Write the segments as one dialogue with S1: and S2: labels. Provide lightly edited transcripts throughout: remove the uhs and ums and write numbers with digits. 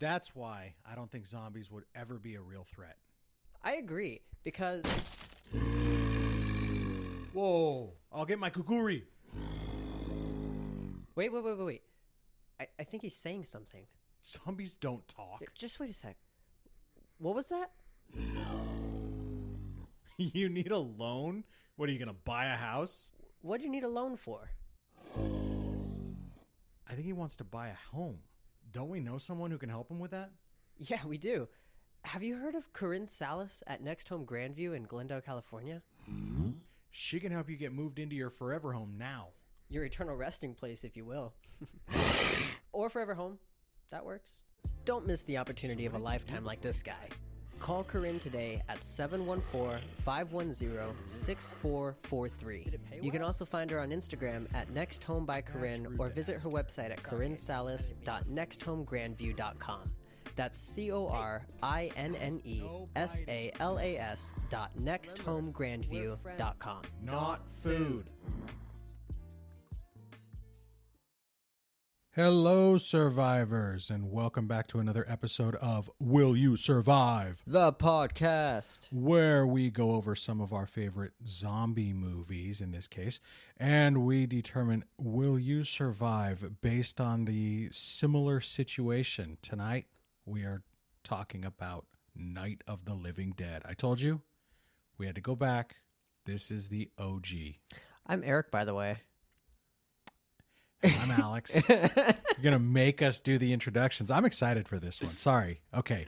S1: That's why I don't think zombies would ever be a real threat.
S2: I agree, because...
S1: Whoa, I'll get my kukuri.
S2: Wait. I think he's saying something.
S1: Zombies don't talk.
S2: Just wait a sec. What was that?
S1: You need a loan? What, are you going to buy a house?
S2: What do you need a loan for?
S1: I think he wants to buy a home. Don't we know someone who can help him with that?
S2: Yeah, we do. Have you heard of Corinne Salas at Next Home Grandview in Glendale, California?
S1: Mm-hmm. She can help you get moved into your forever home now.
S2: Your eternal resting place, if you will. Or forever home. That works. Don't miss the opportunity of a lifetime like this guy. Call Corinne today at 714-510-6443. You can also find her on Instagram at Next Home by Corinne, or visit her website at corinnesalas.nexthomegrandview.com. That's CORINNESALAS.nexthomegrandview.com.
S1: Not food. Hello, survivors, and welcome back to another episode of Will You Survive?
S2: The podcast,
S1: where we go over some of our favorite zombie movies, in this case, and we determine, will you survive based on the similar situation. Tonight, we are talking about Night of the Living Dead. I told you, we had to go back. This is the OG.
S2: I'm Erik, by the way.
S1: I'm Alex. You're going to make us do the introductions. I'm excited for this one. Sorry. Okay.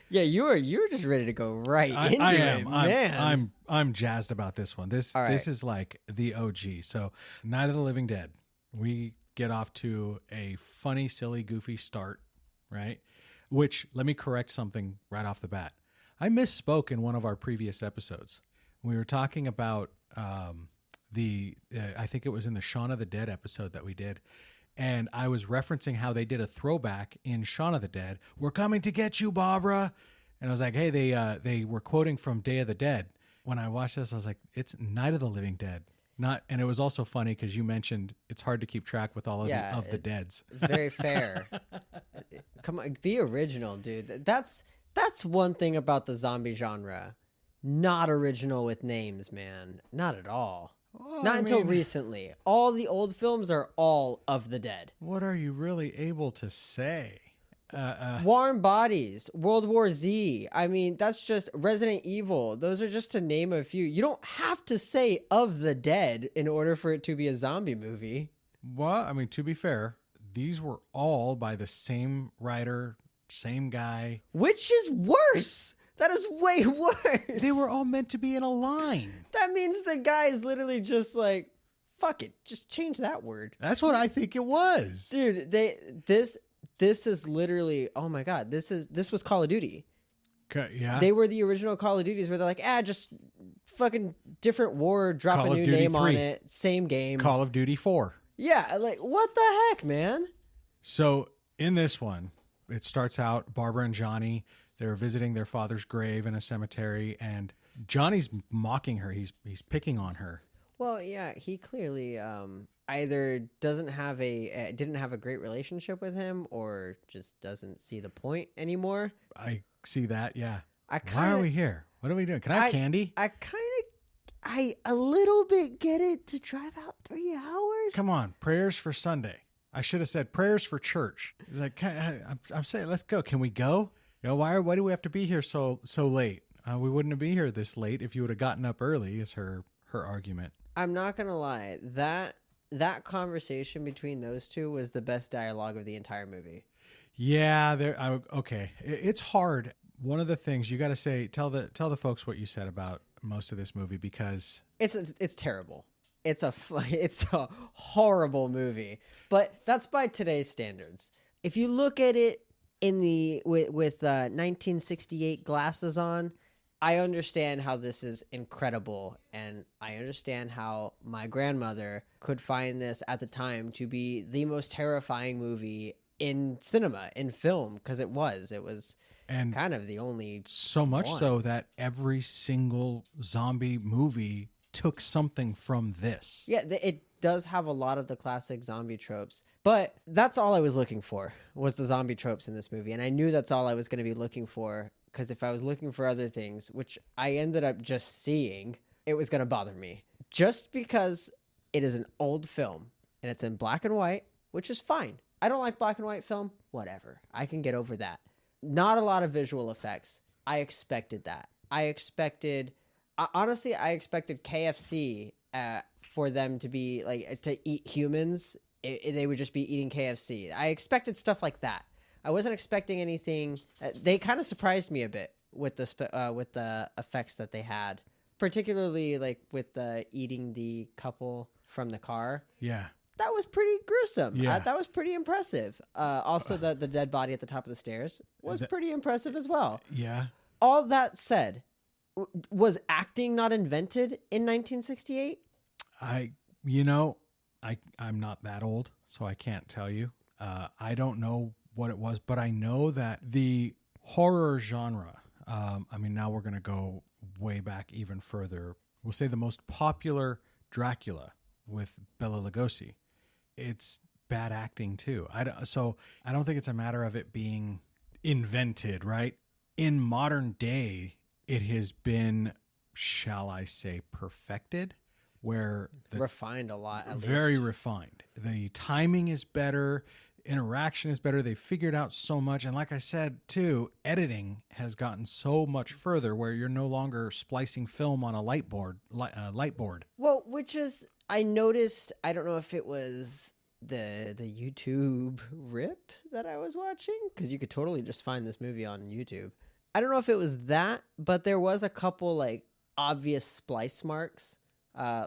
S2: Yeah, you were just ready to go right into
S1: I
S2: it,
S1: am.
S2: man.
S1: I'm jazzed about this one. This is like the OG. So, Night of the Living Dead. We get off to a funny, silly, goofy start, right? Which, let me correct something right off the bat. I misspoke in one of our previous episodes. We were talking about I think it was in the Shaun of the Dead episode that we did, and I was referencing how they did a throwback in Shaun of the Dead. We're coming to get you, Barbara. And I was like, hey, they were quoting from Day of the Dead. When I watched this, I was like, it's Night of the Living Dead. And it was also funny because you mentioned it's hard to keep track with all of the deads.
S2: It's very fair. Come on, be original, dude. That's one thing about the zombie genre. Not original with names, man. Not at all.
S1: Well,
S2: Not until recently. All the old films are all of the dead.
S1: What are you really able to say?
S2: Warm Bodies, World War Z. I mean, that's just Resident Evil. Those are just to name a few. You don't have to say of the dead in order for it to be a zombie movie.
S1: Well, I mean, to be fair, these were all by the same writer, same guy.
S2: Which is worse. That is way worse.
S1: They were all meant to be in a line.
S2: That means the guy is literally just like, fuck it, just change that word.
S1: That's what I think it was.
S2: Dude, this is literally, oh my God, this was Call of Duty.
S1: Yeah.
S2: They were the original Call of Duties where they're like, just fucking different war, drop
S1: Call
S2: a new
S1: Duty
S2: name
S1: 3.
S2: on it, same game.
S1: Call of Duty 4.
S2: Yeah, like, what the heck, man?
S1: So in this one, it starts out, Barbara and Johnny, they're visiting their father's grave in a cemetery, and Johnny's mocking her. He's picking on her.
S2: Well, yeah, he clearly either didn't have a great relationship with him, or just doesn't see the point anymore.
S1: I see that. Yeah.
S2: Why
S1: are we here? What are we doing? Can I have candy?
S2: I a little bit get it to drive out 3 hours.
S1: Come on, prayers for Sunday. I should have said prayers for church. It's like, I'm saying, let's go. Can we go? You know, why do we have to be here so late? We wouldn't be here this late if you would have gotten up early, is her argument.
S2: I'm not going to lie. That conversation between those two was the best dialogue of the entire movie.
S1: Yeah, okay. It's hard. One of the things you got to say, tell the folks what you said about most of this movie, because
S2: it's terrible. It's a horrible movie, but that's by today's standards. If you look at it with 1968 glasses on, I understand how this is incredible, and I understand how my grandmother could find this at the time to be the most terrifying movie in cinema, in film, because it was and kind of the only
S1: so much one. So that every single zombie movie took something from this.
S2: Yeah, it does have a lot of the classic zombie tropes, but that's all I was looking for was the zombie tropes in this movie. And I knew that's all I was going to be looking for, because if I was looking for other things, which I ended up just seeing, it was going to bother me. Just because it is an old film and it's in black and white, which is fine. I don't like black and white film. Whatever. I can get over that. Not a lot of visual effects. I expected that. Honestly, I expected KFC for them to be like, to eat humans. They would just be eating KFC. I expected stuff like that. I wasn't expecting anything. They kind of surprised me a bit with the effects that they had, particularly like with the eating the couple from the car.
S1: Yeah.
S2: That was pretty gruesome.
S1: Yeah.
S2: That was pretty impressive. Also, the dead body at the top of the stairs was pretty impressive as well.
S1: Yeah.
S2: All that said, was acting not invented in 1968?
S1: I'm not that old, so I can't tell you. I don't know what it was, but I know that the horror genre, now we're going to go way back even further. We'll say the most popular Dracula with Bela Lugosi. It's bad acting too. So I don't think it's a matter of it being invented, right? In modern day, it has been, shall I say, perfected, where
S2: Refined a lot, at
S1: very
S2: least.
S1: refined. The timing is better, interaction is better. They figured out so much, and like I said too, editing has gotten so much further, where you're no longer splicing film on a light board.
S2: Well, which is, I noticed. I don't know if it was the YouTube rip that I was watching, because you could totally just find this movie on YouTube. I don't know if it was that, but there was a couple like obvious splice marks.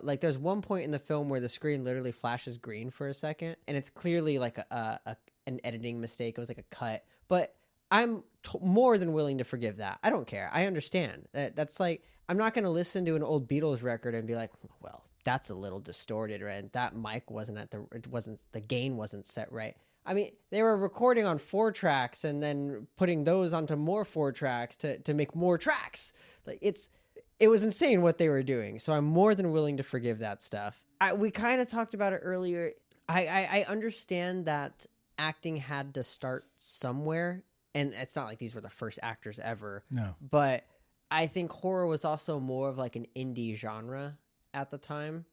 S2: Like there's one point in the film where the screen literally flashes green for a second, and it's clearly like an editing mistake. It was like a cut, but I'm more than willing to forgive that. I don't care. I understand. That's like, I'm not going to listen to an old Beatles record and be like, well, that's a little distorted, right? And that mic the gain wasn't set right. I mean, they were recording on 4 tracks and then putting those onto more 4 tracks to make more tracks. Like it was insane what they were doing. So I'm more than willing to forgive that stuff. We kind of talked about it earlier. I understand that acting had to start somewhere, and it's not like these were the first actors ever.
S1: No.
S2: But I think horror was also more of like an indie genre at the time.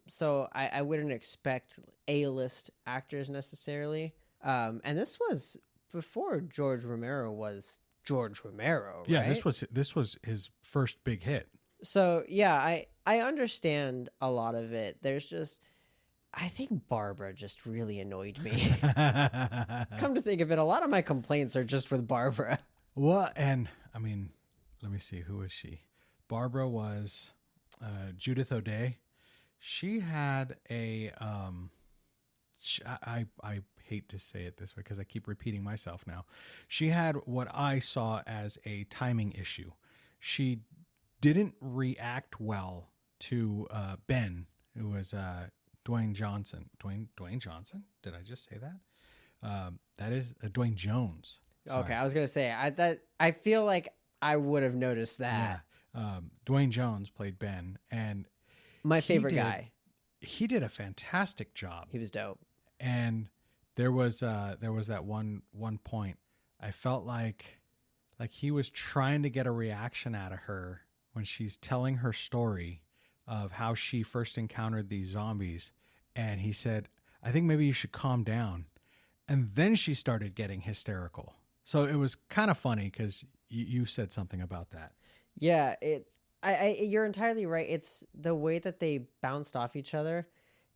S2: So I wouldn't expect A-list actors necessarily. And this was before George Romero was George Romero, right?
S1: Yeah, this was his first big hit.
S2: So yeah, I understand a lot of it. There's just, I think Barbara just really annoyed me. Come to think of it, a lot of my complaints are just with Barbara.
S1: Well, and I mean, let me see, who was she? Barbara was Judith O'Dea. She had a I hate to say it this way because I keep repeating myself now. She had what I saw as a timing issue. She didn't react well to Ben, who was Dwayne Johnson. Dwayne Johnson? Did I just say that? That is Dwayne Jones. Sorry.
S2: Okay, I was gonna say I feel like I would have noticed that.
S1: Yeah. Dwayne Jones played Ben, and
S2: my favorite guy.
S1: He did a fantastic job.
S2: He was dope.
S1: And there was that one point I felt like he was trying to get a reaction out of her when she's telling her story of how she first encountered these zombies, and he said, "I think maybe you should calm down." And then she started getting hysterical. So it was kind of funny because you said something about that.
S2: Yeah, you're entirely right. It's the way that they bounced off each other.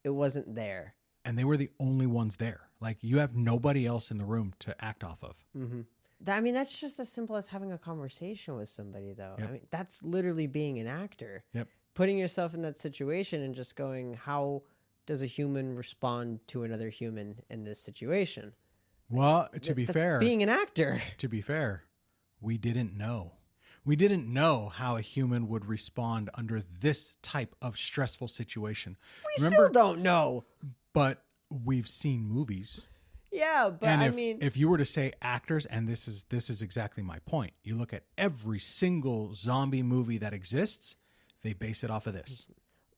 S2: It wasn't there.
S1: And they were the only ones there. Like, you have nobody else in the room to act off of.
S2: Mm-hmm. I mean, that's just as simple as having a conversation with somebody, though.
S1: Yep.
S2: I mean, that's literally being an actor.
S1: Yep.
S2: Putting yourself in that situation and just going, how does a human respond to another human in this situation?
S1: Well, to be fair,
S2: being an actor.
S1: To be fair, we didn't know. We didn't know how a human would respond under this type of stressful situation.
S2: We still don't know.
S1: But we've seen movies.
S2: Yeah, but
S1: and if you were to say actors, and this is exactly my point. You look at every single zombie movie that exists, they base it off of this.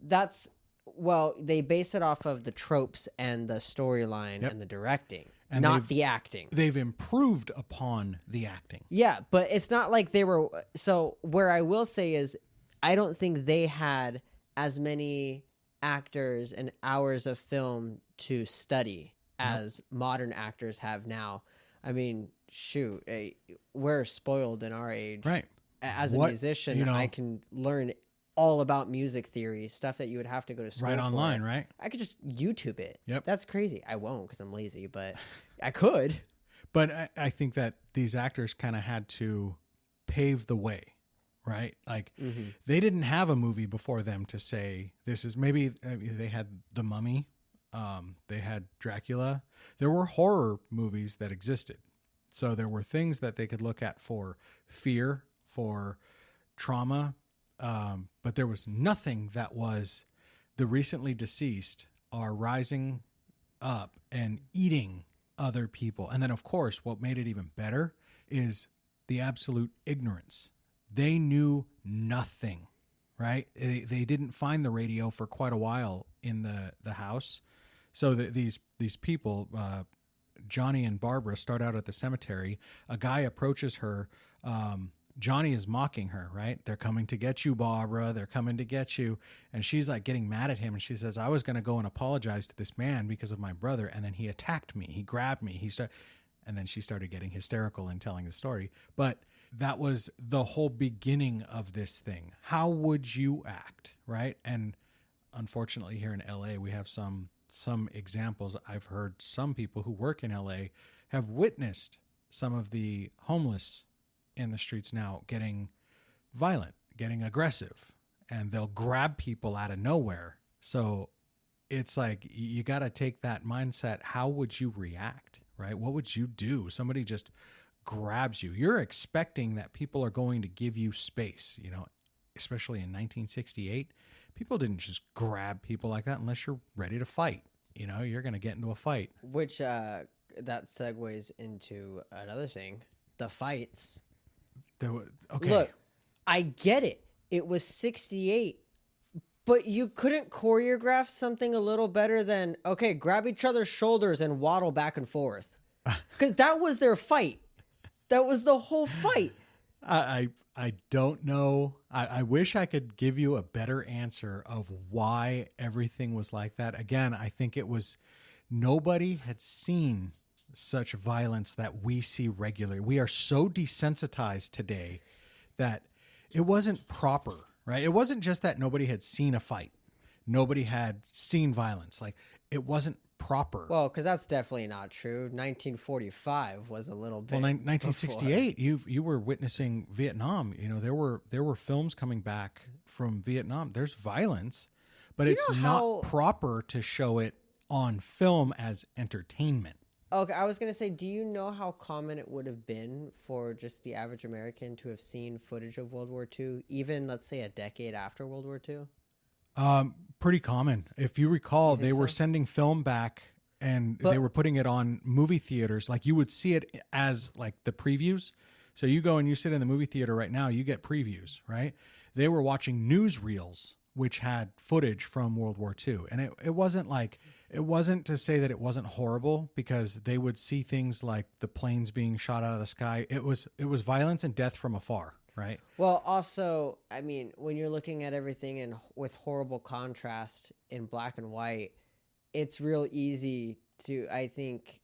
S2: That's Well, they base it off of the tropes and the storyline
S1: Yep.
S2: and the directing,
S1: And
S2: not the acting.
S1: They've improved upon the acting.
S2: Yeah, but it's not like they were. So where I will say is, I don't think they had as many actors and hours of film to study as modern actors have now. I mean, shoot, we're spoiled in our age.
S1: Right.
S2: As a
S1: What-
S2: musician,
S1: you know-
S2: I can learn all about music theory, stuff that you would have to go to school
S1: Right
S2: for.
S1: online, right?
S2: I could just YouTube it.
S1: Yep.
S2: That's crazy. I won't because I'm lazy, but I could.
S1: But I think that these actors kind of had to pave the way, right? Like they didn't have a movie before them to say this is maybe they had The Mummy, they had Dracula. There were horror movies that existed. So there were things that they could look at for fear, for trauma, but there was nothing that was the recently deceased are rising up and eating other people. And then, of course, what made it even better is the absolute ignorance. They knew nothing, right? They didn't find the radio for quite a while in the house. So these people, Johnny and Barbara, start out at the cemetery. A guy approaches her. Johnny is mocking her, right? They're coming to get you, Barbara. They're coming to get you. And she's like getting mad at him. And she says, I was going to go and apologize to this man because of my brother. And then he attacked me. He grabbed me. And then she started getting hysterical and telling the story. But that was the whole beginning of this thing. How would you act, right? And unfortunately here in LA, we have some examples. I've heard some people who work in LA have witnessed some of the homeless in the streets now getting violent, getting aggressive, and they'll grab people out of nowhere. So it's like, you got to take that mindset. How would you react, right? What would you do? Somebody just grabs you. You're expecting that people are going to give you space, especially in 1968. People didn't just grab people like that unless you're ready to fight. You're going to get into a fight.
S2: Which that segues into another thing, the fights.
S1: Okay.
S2: Look, I get it. It was 68, but you couldn't choreograph something a little better than, okay, grab each other's shoulders and waddle back and forth. Because that was their fight. That was the whole fight.
S1: I don't know. I wish I could give you a better answer of why everything was like that. Again, I think it was nobody had seen such violence that we see regularly. We are so desensitized today that it wasn't proper, right? It wasn't just that nobody had seen a fight. Nobody had seen violence. Like, it wasn't proper.
S2: Well, because that's definitely not true. 1945 was a little bit.
S1: Well, 1968, you were witnessing Vietnam. There were films coming back from Vietnam. There's violence, but it's not proper to show it on film as entertainment.
S2: Okay, I was going to say, do you know how common it would have been for just the average American to have seen footage of World War II, even, let's say, a decade after World War II?
S1: Pretty common. If you recall, they were sending film back and they were putting it on movie theaters. Like, you would see it as like the previews. So you go and you sit in the movie theater right now, you get previews, right? They were watching newsreels, which had footage from World War II. And it wasn't to say that it wasn't horrible, because they would see things like the planes being shot out of the sky. It was violence and death from afar, right?
S2: Well, also, I mean, when you're looking at everything with horrible contrast in black and white, it's real easy to, I think,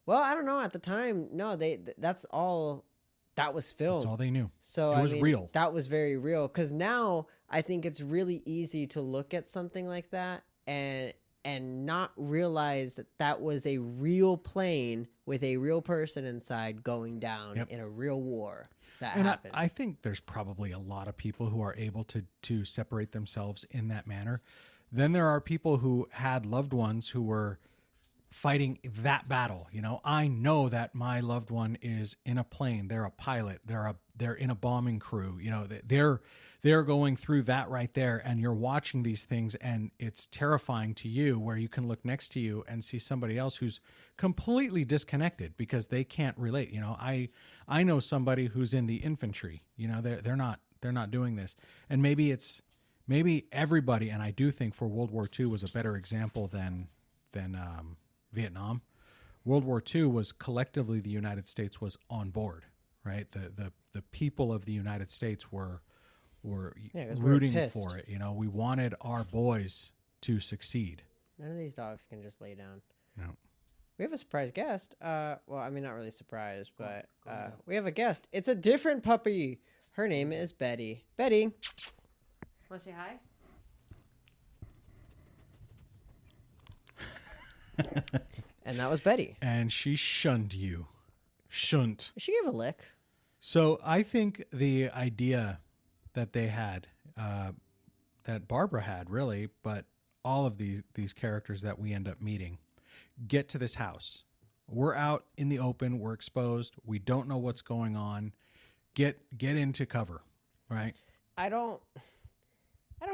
S2: well, I don't know, at the time, no, that's all that was filmed.
S1: That's all they knew.
S2: So
S1: it was real.
S2: That was very real, because now I think it's really easy to look at something like that and not realize that was a real plane with a real person inside going down in a real war that happened.
S1: I think there's probably a lot of people who are able to separate themselves in that manner. Then there are people who had loved ones who were fighting that battle. I know that my loved one is in a plane. They're a pilot. They're in a bombing crew. They're going through that right there, and you're watching these things, and it's terrifying to you, where you can look next to you and see somebody else who's completely disconnected because they can't relate. I know somebody who's in the infantry. They're not doing this, and maybe maybe everybody, and I do think for World War II was a better example than Vietnam. World War II was collectively the United States was on board, right? The people of the United States were
S2: Yeah, 'cause we were
S1: rooting
S2: pissed.
S1: for it. You know, we wanted our boys to succeed.
S2: None of these dogs can just lay down.
S1: No.
S2: We have a surprise guest. Well, I mean, not really surprised, but we have a guest. It's a different puppy. Her name is Betty. Betty, want to say hi? And that was Betty.
S1: And she shunned you. Shunt.
S2: She gave a lick.
S1: So I think the idea that they had, that Barbara had really, but all of these characters that we end up meeting, get to this house. We're out in the open. We're exposed. We don't know what's going on. Get into cover, right?
S2: I don't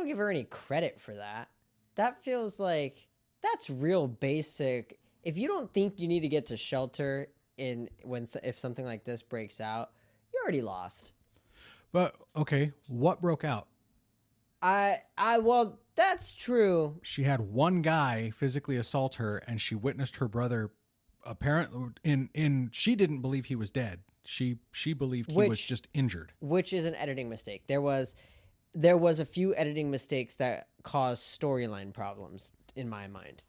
S2: give her any credit for that. That feels like that's real basic. If you don't think you need to get to shelter if something like this breaks out, you're already lost.
S1: But okay, what broke out?
S2: Well, that's true.
S1: She had one guy physically assault her, and she witnessed her brother. Apparently, she didn't believe he was dead. She believed he was just injured,
S2: which is an editing mistake. There was a few editing mistakes that caused storyline problems in my mind.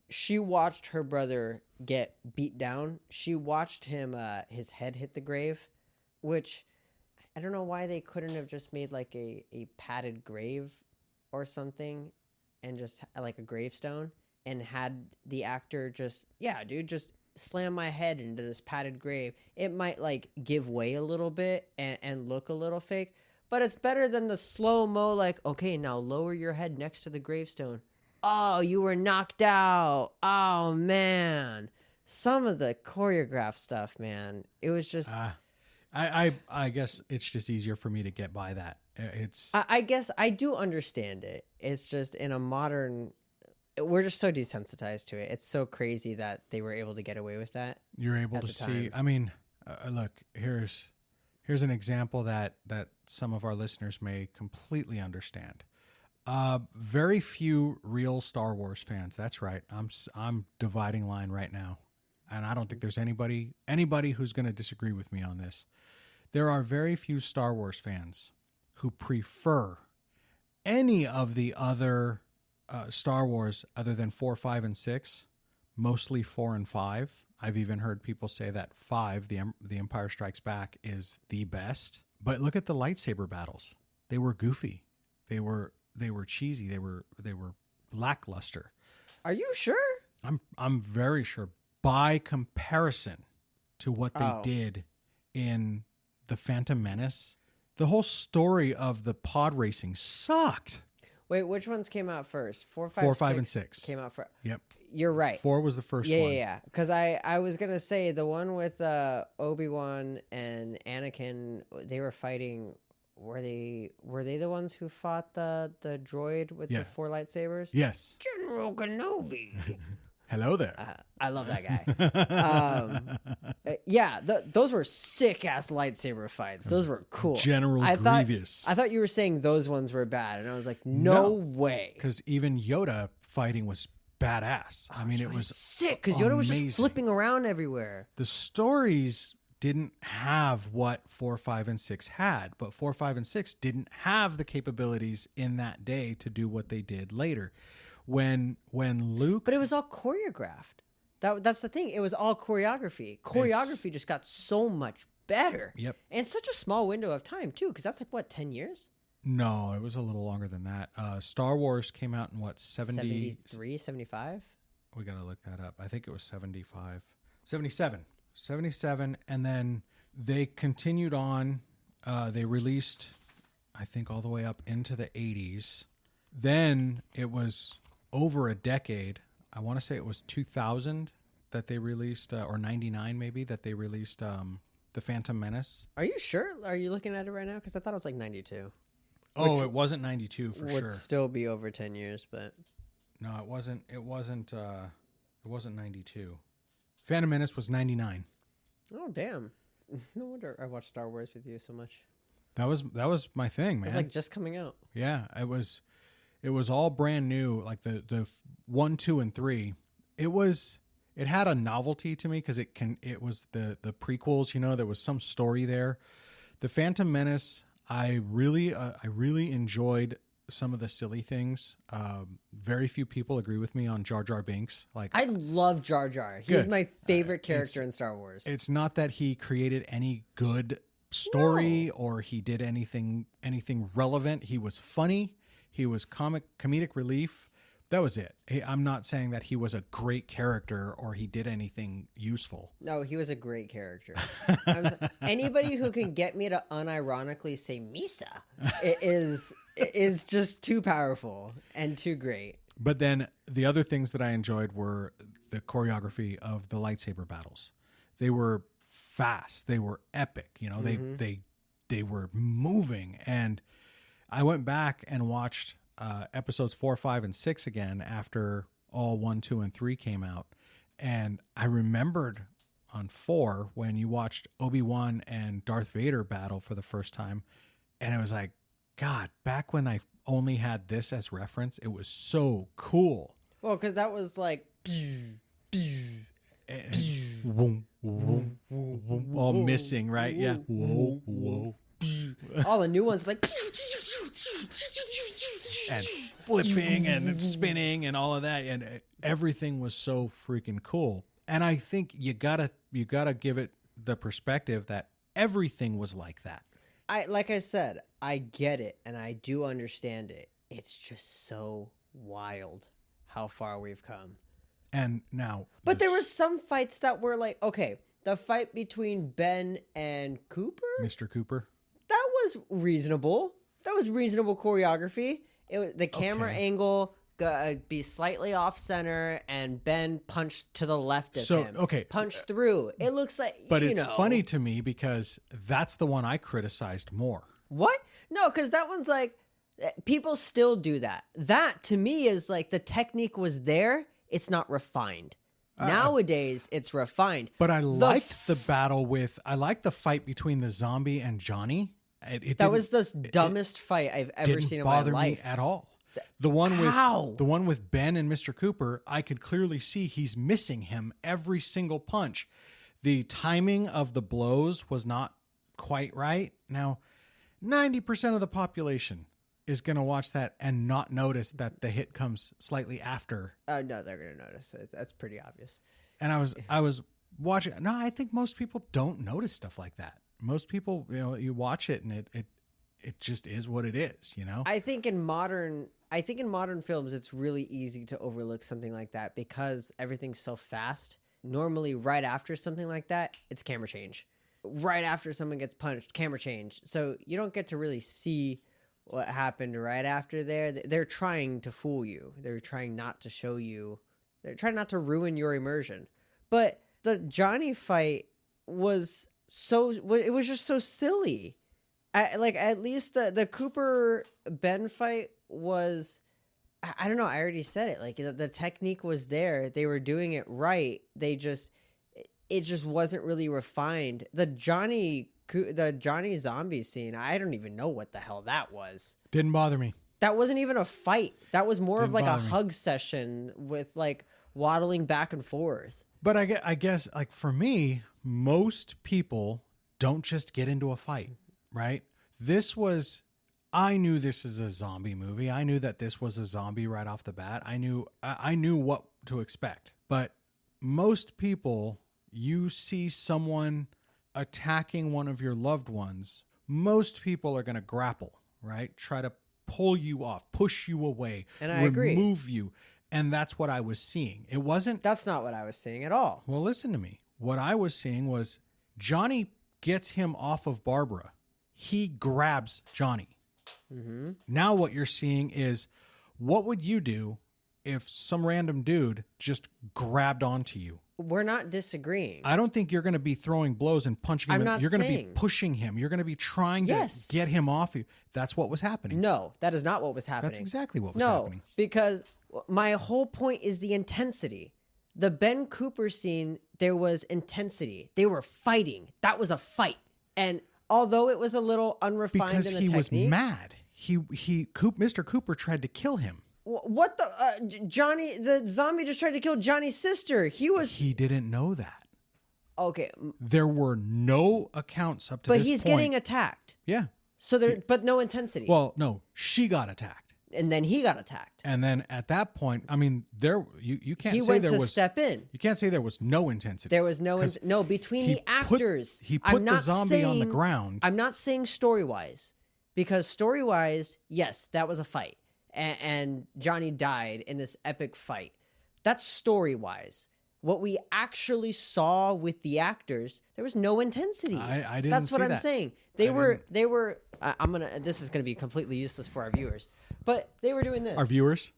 S2: She watched her brother get beat down. She watched him his head hit the grave, which I don't know why they couldn't have just made like a padded grave or something, and just like a gravestone, and had the actor just slam my head into this padded grave. It might like give way a little bit and look a little fake, but it's better than the slow-mo like, okay, now lower your head next to the gravestone. Oh, you were knocked out. Oh man. Some of the choreographed stuff, man. It was just
S1: I guess it's just easier for me to get by that.
S2: I guess I do understand it. It's just in a modern, we're just so desensitized to it. It's so crazy that they were able to get away with that.
S1: You're able to see. I mean, look, here's an example that some of our listeners may completely understand. Very few real Star Wars fans. That's right. I'm dividing line right now, and I don't think there's anybody who's going to disagree with me on this. There are very few Star Wars fans who prefer any of the other Star Wars other than 4, 5, and 6, mostly 4 and 5. I've even heard people say that 5, the Empire Strikes Back, is the best. But look at the lightsaber battles. They were goofy. They were cheesy. They were lackluster.
S2: Are you sure?
S1: I'm very sure. By comparison to what they did in The Phantom Menace, the whole story of the pod racing sucked.
S2: Wait, which ones came out first? 4,
S1: 5, and 6
S2: came out first.
S1: Yep.
S2: You're right.
S1: 4 was the first one.
S2: Yeah. Because I was gonna say the one with Obi-Wan and Anakin, they were fighting. Were they the ones who fought the droid with the 4 lightsabers?
S1: Yes.
S2: General Kenobi.
S1: Hello there.
S2: I love that guy. Those were sick ass lightsaber fights. Those were cool.
S1: General Grievous.
S2: I thought you were saying those ones were bad, and I was like, no way.
S1: Because even Yoda fighting was badass. I mean, it was
S2: sick. Because Yoda was just flipping around everywhere.
S1: The stories didn't have what 4, 5, and 6 had, but 4, 5, and 6 didn't have the capabilities in that day to do what they did later. When Luke,
S2: but it was all choreographed. That's the thing. It was all choreography. Choreography just got so much better.
S1: Yep.
S2: And such a small window of time too, because that's like what, 10 years?
S1: No, it was a little longer than that. Star Wars came out in what,
S2: 73, 75?
S1: We got to look that up. I think it was 75. 77. And then they continued on. They released, I think, all the way up into the 80s. Then it was over a decade. I want to say it was 2000 that they released, or 99 maybe, that they released The Phantom Menace.
S2: Are you sure? Are you looking at it right now? Because I thought it was like 92.
S1: Oh, it wasn't 92 for sure.
S2: Would still be over 10 years, but
S1: no, it wasn't 92. Phantom Menace was 99.
S2: Oh, damn. No wonder I watched Star Wars with you so much.
S1: That was my thing, man.
S2: It was like just coming out.
S1: Yeah, it was all brand new. Like the 1, 2, and 3. It had a novelty to me because it was the prequels. You know, there was some story there. The Phantom Menace, I really enjoyed some of the silly things. Very few people agree with me on Jar Jar Binks. Like,
S2: I love Jar Jar. He's
S1: Good.
S2: my favorite character in Star Wars.
S1: It's not that he created any good story or he did anything relevant. He was funny. He was comedic relief. That was it. I'm not saying that he was a great character or he did anything useful.
S2: No, he was a great character. Anybody who can get me to unironically say Misa is just too powerful and too great.
S1: But then the other things that I enjoyed were the choreography of the lightsaber battles. They were fast. They were epic. You know, they were moving. And I went back and watched episodes 4, 5, and 6 again after all 1, 2, and 3 came out. And I remembered on 4 when you watched Obi-Wan and Darth Vader battle for the first time. And it was like, God, back when I only had this as reference, it was so cool.
S2: Well, because that was like...
S1: all missing, right? Yeah. Whoa, whoa.
S2: All the new ones like...
S1: and flipping and spinning and all of that, and everything was so freaking cool. And I think you gotta give it the perspective that everything was like that.
S2: Like I said, I get it and I do understand it. It's just so wild how far we've come.
S1: And now,
S2: but there were some fights that were like, okay, the fight between Ben and Cooper,
S1: Mr. Cooper,
S2: that was reasonable. That was reasonable choreography. It was the camera angle be slightly off center, and Ben punched to the left of him. Punched through. It looks like,
S1: but it's funny to me because that's the one I criticized more.
S2: What? No, because that one's like, people still do that. That to me is like the technique was there. It's not refined. Nowadays, it's refined.
S1: But I liked the battle I liked the fight between the zombie and Johnny.
S2: That was the dumbest fight I've ever seen in my life.
S1: Didn't bother me at all. The one with Ben and Mr. Cooper, I could clearly see he's missing him every single punch. The timing of the blows was not quite right. Now, 90% of the population is going to watch that and not notice that the hit comes slightly after.
S2: No, they're going to notice. That's pretty obvious.
S1: And I was watching. No, I think most people don't notice stuff like that. Most people, you watch it and it just is what it is, you know?
S2: I think in modern films, it's really easy to overlook something like that because everything's so fast. Normally, right after something like that, it's camera change. Right after someone gets punched, camera change. So you don't get to really see what happened right after there. They're trying to fool you. They're trying not to show you. They're trying not to ruin your immersion. But the Johnny fight was it was just so silly. At least the Cooper Ben fight was, I don't know. I already said it. Like the technique was there. They were doing it right. It just wasn't really refined. The Johnny zombie scene, I don't even know what the hell that was.
S1: Didn't bother me.
S2: That wasn't even a fight. That was more of like a hug session with like waddling back and forth.
S1: But I guess like for me, most people don't just get into a fight, right? I knew this is a zombie movie. I knew that this was a zombie right off the bat. I knew what to expect. But most people, you see someone attacking one of your loved ones, most people are going to grapple, right? Try to pull you off, push you away,
S2: and I agree.
S1: Remove you. And that's what I was seeing. That's
S2: not what I was seeing at all.
S1: Well, listen to me. What I was seeing was Johnny gets him off of Barbara. He grabs Johnny.
S2: Mm-hmm.
S1: Now what you're seeing is, what would you do if some random dude just grabbed onto you?
S2: We're not disagreeing.
S1: I don't think you're going to be throwing blows and punching him. You're going to be pushing him. You're going to be trying to get him off you. That's what was happening.
S2: No, that is not what was happening.
S1: That's exactly what was happening.
S2: No, because my whole point is the intensity. The Ben Cooper scene, there was intensity. They were fighting. That was a fight. And although it was a little unrefined
S1: because
S2: in the
S1: he was
S2: technique.
S1: mad. Mr. Cooper tried to kill him.
S2: What the Johnny? The zombie just tried to kill Johnny's sister.
S1: He didn't know that.
S2: Okay,
S1: There were no accounts up to
S2: but
S1: this
S2: he's
S1: point.
S2: getting attacked.
S1: Yeah.
S2: So but no intensity.
S1: Well, no, she got attacked.
S2: And then he got attacked.
S1: And then at that point, I mean, you can't
S2: He
S1: say
S2: went
S1: there
S2: to
S1: was
S2: step in.
S1: You can't say there was no intensity.
S2: There was no between
S1: he
S2: the actors.
S1: He put the zombie on the ground.
S2: I'm not saying story wise, because story wise, yes, that was a fight, and Johnny died in this epic fight. That's story wise. What we actually saw with the actors, there was no intensity.
S1: I didn't.
S2: That's what
S1: see
S2: I'm
S1: that.
S2: saying. They were. I'm gonna. This is gonna be completely useless for our viewers, but they were doing this.
S1: Our viewers,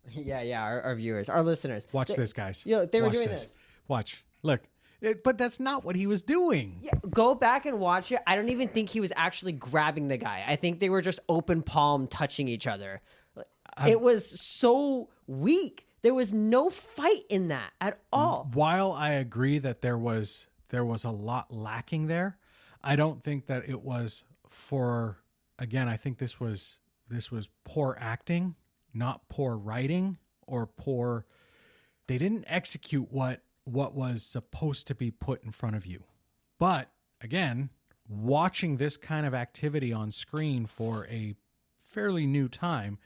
S2: Yeah, our viewers, our listeners.
S1: watch this, guys.
S2: You know, they were
S1: Watch
S2: doing this.
S1: Watch. Look. But that's not what he was doing.
S2: Yeah, go back and watch it. I don't even think he was actually grabbing the guy. I think they were just open palm touching each other. It was so weak. There was no fight in that at all.
S1: While I agree that there was a lot lacking there, I don't think that it was for, again, I think this was poor acting, not poor writing or poor. They didn't execute what was supposed to be put in front of you. But again, watching this kind of activity on screen for a fairly new time,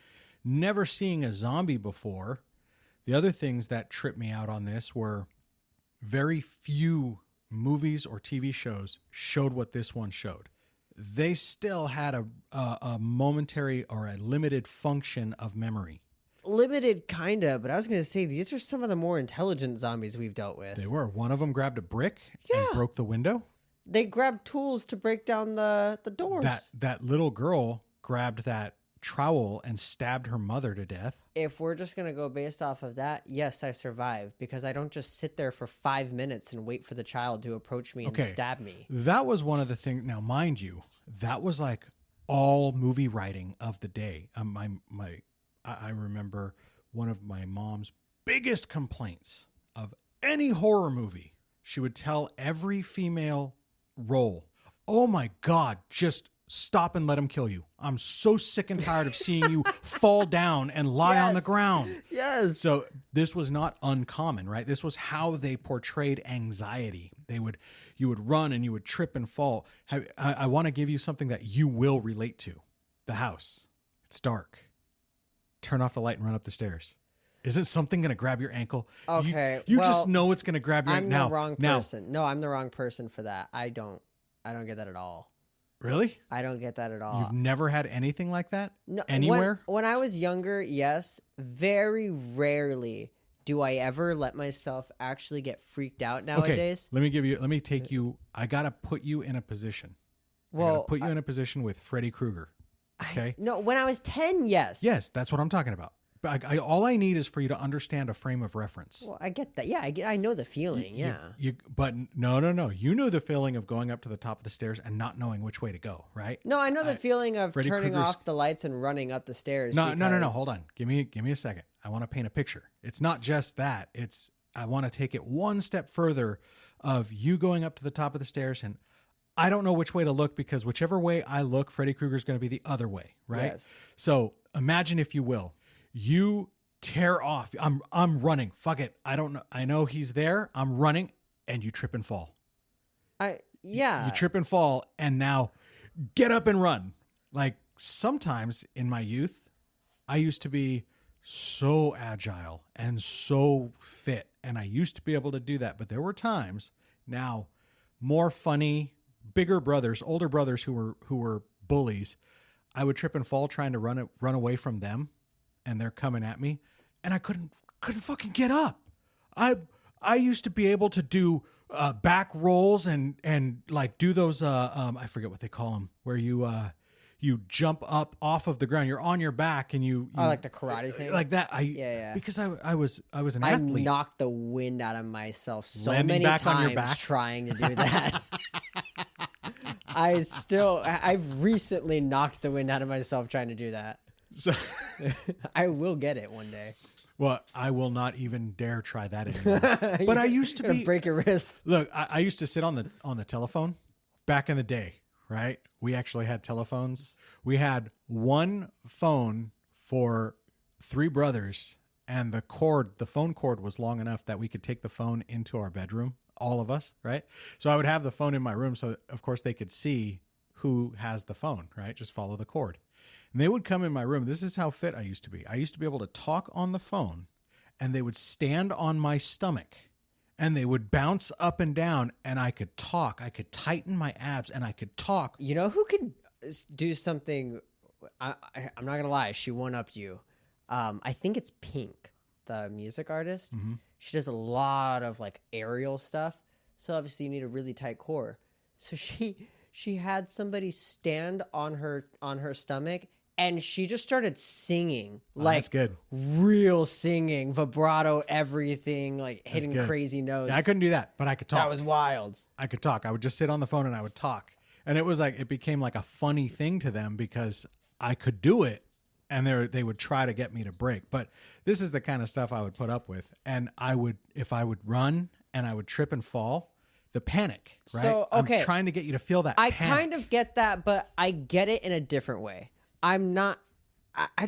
S1: never seeing a zombie before. The other things that tripped me out on this were very few movies or TV shows showed what this one showed. They still had a momentary or a limited function of memory.
S2: Limited, kinda, but I was going to say these are some of the more intelligent zombies we've dealt with.
S1: They were. One of them grabbed a brick and broke the window.
S2: They grabbed tools to break down the doors.
S1: That little girl grabbed that trowel and stabbed her mother to death.
S2: If we're just going to go based off of that, yes, I survived because I don't just sit there for 5 minutes and wait for the child to approach me and stab me.
S1: That was one of the things. Now, mind you, that was like all movie writing of the day. I remember one of my mom's biggest complaints of any horror movie. She would tell every female role, "Oh my God, just stop and let him kill you. I'm so sick and tired of seeing you fall down and lie on the ground."
S2: Yes.
S1: So this was not uncommon, right? This was how they portrayed anxiety. You would run and you would trip and fall. I want to give you something that you will relate to. The house. It's dark. Turn off the light and run up the stairs. Isn't something going to grab your ankle?
S2: Okay.
S1: You just know it's going to grab your ankle.
S2: I'm the wrong person. No, I'm the wrong person for that. I don't get that at all.
S1: Really?
S2: I don't get that at all.
S1: You've never had anything like that?
S2: No,
S1: anywhere?
S2: When I was younger, yes. Very rarely do I ever let myself actually get freaked out nowadays.
S1: Okay, let me take you, I got to put you in a position.
S2: Well,
S1: I got to put you in a position with Freddy Krueger. Okay?
S2: No, when I was 10, yes.
S1: Yes, that's what I'm talking about. But all I need is for you to understand a frame of reference.
S2: Well, I get that. Yeah, I know the feeling.
S1: But no. You know the feeling of going up to the top of the stairs and not knowing which way to go, right?
S2: No, I know the feeling of
S1: Freddy
S2: turning
S1: Krueger's-
S2: off the lights and running up the stairs.
S1: No. Hold on. Give me a second. I want to paint a picture. It's not just that. I want to take it one step further of you going up to the top of the stairs, and I don't know which way to look because whichever way I look, Freddy Krueger's going to be the other way, right?
S2: Yes.
S1: So imagine, if you will, you tear off. I'm running. Fuck it. I don't know. I know he's there. I'm running, and you trip and fall.
S2: Yeah.
S1: You trip and fall, and now get up and run. Like sometimes in my youth, I used to be so agile and so fit, and I used to be able to do that. But there were times now, more funny, bigger brothers, older brothers who were bullies. I would trip and fall trying to run away from them, and they're coming at me, and I couldn't fucking get up. I used to be able to do back rolls and like do those I forget what they call them, where you jump up off of the ground. You're on your back and you
S2: like the karate thing,
S1: like that. Because I was an athlete.
S2: I knocked the wind out of myself so
S1: Landing
S2: many
S1: back on your
S2: times
S1: back.
S2: trying to do that. I've recently knocked the wind out of myself trying to do that.
S1: So
S2: I will get it one day.
S1: Well, I will not even dare try that anymore. But I used to be
S2: break your wrist.
S1: Look, I used to sit on the telephone back in the day, right? We actually had telephones. We had one phone for 3 brothers, and the phone cord was long enough that we could take the phone into our bedroom, all of us, right? So I would have the phone in my room, so of course they could see who has the phone, right? Just follow the cord. And they would come in my room. This is how fit I used to be. I used to be able to talk on the phone, and they would stand on my stomach, and they would bounce up and down, and I could talk. I could tighten my abs, and I could talk.
S2: You know who could do something? I'm not gonna lie. She one up you. I think it's Pink, the music artist.
S1: Mm-hmm.
S2: She does a lot of like aerial stuff. So obviously you need a really tight core. So she had somebody stand on her stomach, and she just started singing, like
S1: that's good.
S2: Real singing, vibrato, everything, like hitting
S1: good.
S2: crazy notes.
S1: Yeah, I couldn't do that, but I could talk.
S2: That was wild.
S1: I could talk. I would just sit on the phone and I would talk. And it was like, it became like a funny thing to them because I could do it, and they would try to get me to break. But this is the kind of stuff I would put up with. And if I would run and I would trip and fall, the panic, right?
S2: So, okay.
S1: I'm trying to get you to feel that
S2: I
S1: panic.
S2: kind of get that, but I get it in a different way. I don't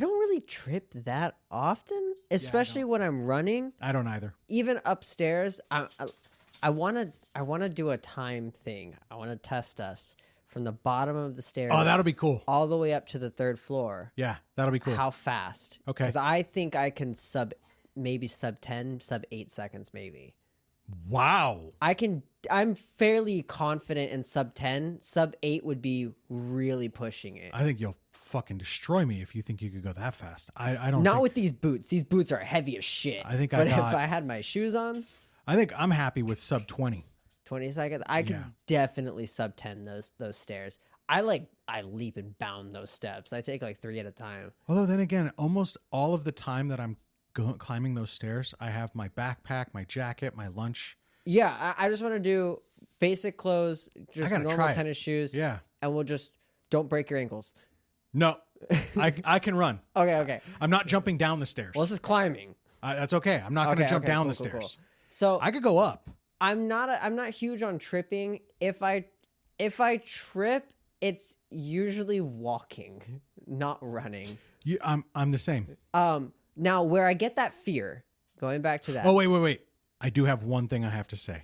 S2: really trip that often, especially when I'm running.
S1: I don't either.
S2: Even upstairs, I want to do a time thing. I want to test us from the bottom of the stairs.
S1: Oh, that'll be cool.
S2: All the way up to the 3rd floor.
S1: Yeah, that'll be cool.
S2: How fast?
S1: Okay.
S2: Because I think I can sub 10, sub 8 seconds maybe.
S1: Wow.
S2: I'm fairly confident in sub 10. Sub 8 would be really pushing it.
S1: I think you'll fucking destroy me if you think you could go that fast. I don't.
S2: Not with these boots. These boots are heavy as shit.
S1: I think
S2: but if I had my shoes on,
S1: I think I'm happy with sub 20.
S2: 20 seconds, I could definitely sub 10 those stairs. I leap and bound those steps. I take like 3 at a time.
S1: Although then again, almost all of the time that I'm climbing those stairs, I have my backpack, my jacket, my lunch.
S2: Yeah, I just want to do basic clothes, just normal tennis shoes.
S1: Yeah.
S2: And we'll just, don't break your ankles.
S1: No, I can run.
S2: Okay.
S1: I'm not jumping down the stairs.
S2: Well, this is climbing.
S1: That's okay. I'm not going to jump down the stairs.
S2: Cool. So
S1: I could go up.
S2: I'm not huge on tripping. If I trip, it's usually walking, not running.
S1: I'm the same.
S2: Now where I get that fear, going back to that.
S1: Oh, wait. I do have one thing I have to say.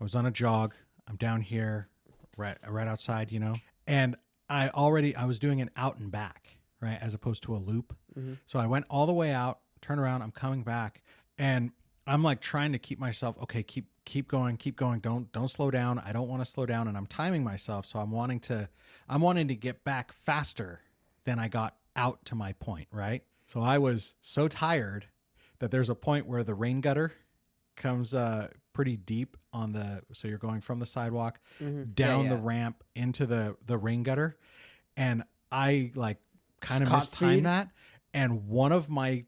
S1: I was on a jog. I'm down here, right outside, and I was doing an out and back, right, as opposed to a loop. Mm-hmm. So I went all the way out, turn around, I'm coming back, and I'm like trying to keep myself, okay, keep going. Don't slow down. I don't want to slow down, and I'm timing myself, so I'm wanting to get back faster than I got out to my point, right? So I was so tired that there's a point where the rain gutter comes pretty deep so you're going from the sidewalk down the ramp into the rain gutter, and I like kind of mistimed that, and one of my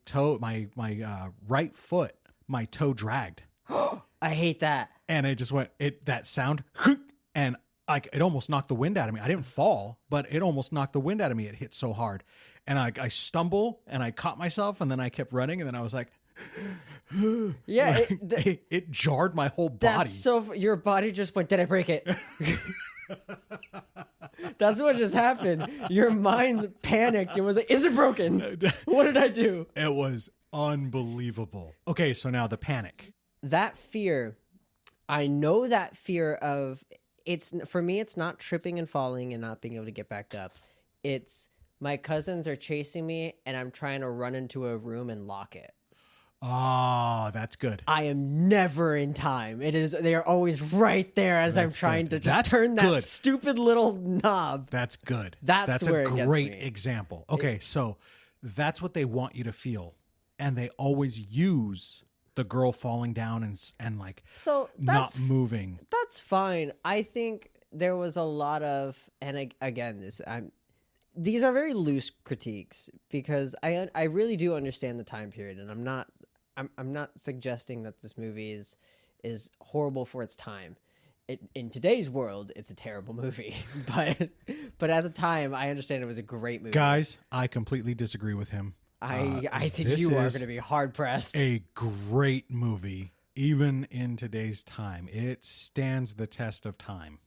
S1: right foot, my toe dragged.
S2: I hate that.
S1: And it just went that sound and like it almost knocked the wind out of me. I didn't fall, but it almost knocked the wind out of me. It hit so hard. And I stumble and I caught myself, and then I kept running, and then I was like,
S2: yeah,
S1: it jarred my whole body.
S2: So your body just went, did I break it? That's what just happened. Your mind panicked and was like, is it broken? What did I do?
S1: It was unbelievable. Okay, so now the panic.
S2: That fear, I know that fear of, for me, it's not tripping and falling and not being able to get back up. It's my cousins are chasing me and I'm trying to run into a room and lock it.
S1: Oh, that's good.
S2: I am never in time. They are always right there as I'm trying to just turn that stupid little knob.
S1: That's good.
S2: That's where
S1: a great example. Okay, so that's what they want you to feel. And they always use the girl falling down and like not moving.
S2: That's fine. I think there was a lot of, and again, these are very loose critiques because I really do understand the time period, and I'm not suggesting that this movie is horrible for its time. In today's world, it's a terrible movie, but at the time, I understand it was a great movie.
S1: Guys, I completely disagree with him.
S2: I think you are going to be hard pressed.
S1: A great movie, even in today's time. It stands the test of time.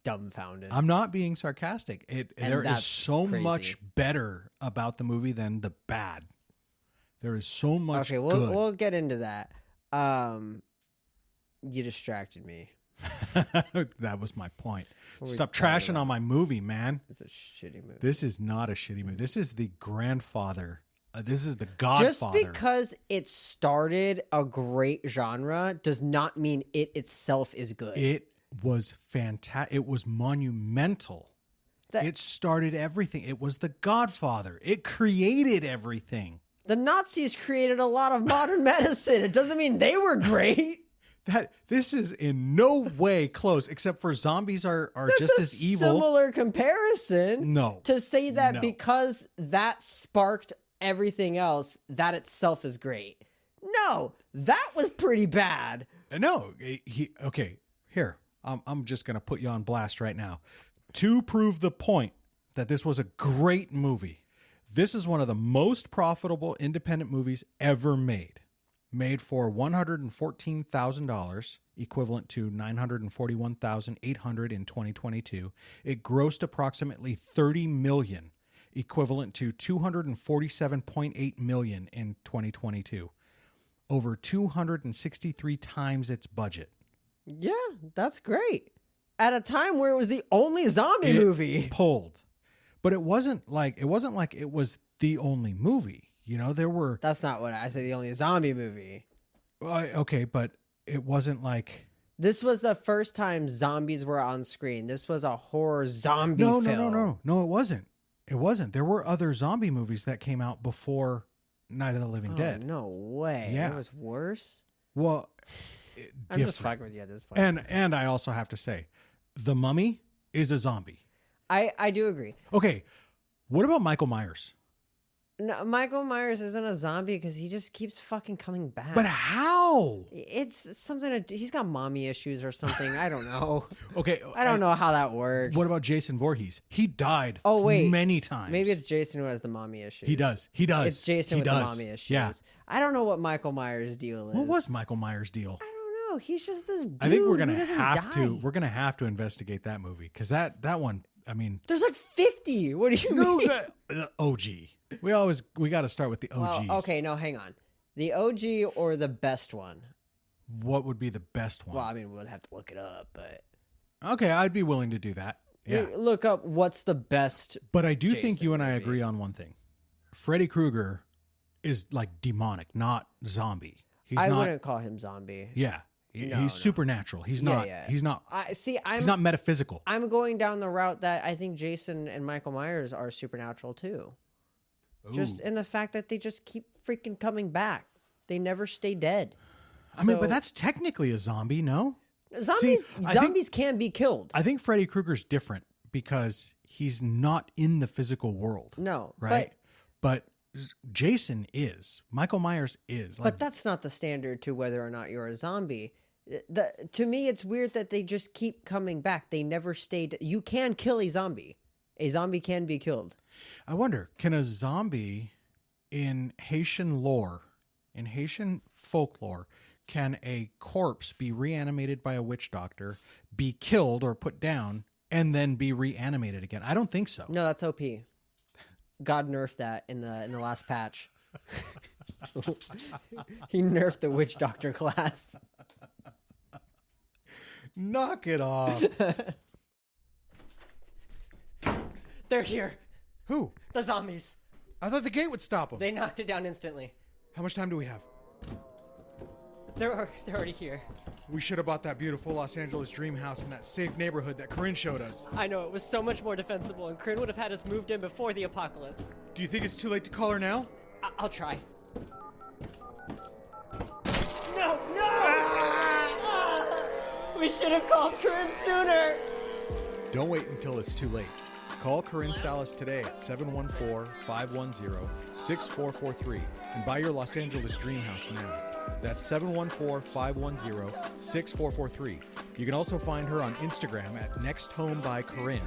S2: dumbfounded.
S1: I'm not being sarcastic. There is
S2: that's
S1: so
S2: crazy.
S1: much better about the movie than the bad. There is so much
S2: Okay,
S1: good.
S2: we'll get into that. You distracted me.
S1: That was my point.
S2: What were we
S1: Stop
S2: talking
S1: trashing
S2: about?
S1: on my movie, man.
S2: It's a shitty movie.
S1: This is not a shitty movie. This is the grandfather. This is the
S2: Just
S1: Godfather.
S2: because it started a great genre does not mean it itself is good.
S1: It was fantastic. It was monumental.
S2: That-
S1: It started everything. It was the Godfather. It created everything.
S2: The Nazis created a lot of modern medicine. It doesn't mean they were great.
S1: This is in no way close, except for zombies are
S2: That's
S1: just
S2: a
S1: as evil.
S2: Similar comparison.
S1: No.
S2: To say that
S1: No.
S2: because that sparked everything else, that itself is great. No, that was pretty bad.
S1: No. Okay, here. I'm just going to put you on blast right now. To prove the point that this was a great movie, this is one of the most profitable independent movies ever made. Made for $114,000, equivalent to $941,800 in 2022. It grossed approximately $30 million, equivalent to $247.8 million in 2022. Over 263 times its budget.
S2: Yeah, that's great. At a time where it was the only zombie
S1: It
S2: movie.
S1: pulled, but it wasn't like it was the only movie. You know, there were
S2: That's not what I say. The only zombie movie.
S1: okay, but it wasn't like
S2: This was the first time zombies were on screen. This was a horror zombie
S1: no,
S2: film.
S1: no, it wasn't. It wasn't. There were other zombie movies that came out before Night of the Living
S2: Oh,
S1: Dead.
S2: no way.
S1: Yeah.
S2: It was worse.
S1: Well,
S2: I'm just
S1: different.
S2: fucking with you at this point.
S1: And I also have to say, The Mummy is a zombie.
S2: I do agree.
S1: Okay, what about Michael Myers?
S2: No, Michael Myers isn't a zombie because he just keeps fucking coming back.
S1: But how?
S2: It's something to do. He's got mommy issues or something. I don't know.
S1: Okay,
S2: I don't know how that works.
S1: What about Jason Voorhees? He died.
S2: Oh, wait.
S1: many times.
S2: Maybe it's Jason who has the mommy issues.
S1: He does.
S2: It's Jason
S1: He
S2: with
S1: does.
S2: the mommy issues.
S1: Yeah.
S2: I don't know what Michael Myers' deal is.
S1: What was Michael Myers' deal?
S2: I don't know. He's just this dude
S1: I think we're
S2: who
S1: gonna
S2: doesn't
S1: have
S2: die.
S1: to. We're gonna have to investigate that movie because that one. I mean,
S2: There's like 50. What do you mean?
S1: the OG. We got to start with the OGs.
S2: Well, okay, no, hang on. The OG or the best one?
S1: What would be the best one?
S2: Well, I mean, we'll have to look it up, but
S1: Okay, I'd be willing to do that. Yeah,
S2: look up what's the best.
S1: but I do think
S2: Jason
S1: you and I
S2: movie.
S1: agree on one thing. Freddy Krueger is like demonic, not zombie. He's
S2: I
S1: not.
S2: wouldn't call him zombie.
S1: Yeah,
S2: No,
S1: he's
S2: no.
S1: supernatural. He's not.
S2: yeah.
S1: He's not.
S2: I'm
S1: He's not metaphysical.
S2: I'm going down the route that I think Jason and Michael Myers are supernatural too. Just
S1: Ooh.
S2: in the fact that they just keep freaking coming back. They never stay dead.
S1: I mean, but
S2: So-
S1: that's technically a zombie, no?
S2: Zombies.
S1: I think-
S2: Zombies can be killed.
S1: I think Freddy Krueger's different because he's not in the physical world.
S2: No,
S1: Right? But Jason is. Michael Myers is.
S2: But that's not the standard to whether or not you're a zombie. To me, it's weird that they just keep coming back. They never stayed. You can kill a zombie. A zombie can be killed.
S1: I wonder, can a zombie in Haitian lore, in Haitian folklore, can a corpse be reanimated by a witch doctor, be killed or put down, and then be reanimated again? I don't think so.
S2: No, that's OP. God nerfed that in the last patch. He nerfed the witch doctor class.
S1: Knock it off.
S2: They're here.
S1: Who?
S2: The zombies.
S1: I thought the gate would stop them.
S2: They knocked it down instantly.
S1: How much time do we have?
S2: They're already here.
S1: We should have bought that beautiful Los Angeles dream house in that safe neighborhood that Corinne showed us.
S2: I know, it was so much more defensible, and Corinne would have had us moved in before the apocalypse.
S1: Do you think it's too late to call her now?
S2: I'll try. No! Ah! We should have called Corinne sooner!
S1: Don't wait until it's too late. Call Corinne Salas today at 714-510-6443 and buy your Los Angeles dream house now. That's 714-510-6443. You can also find her on Instagram at Next Home by Corinne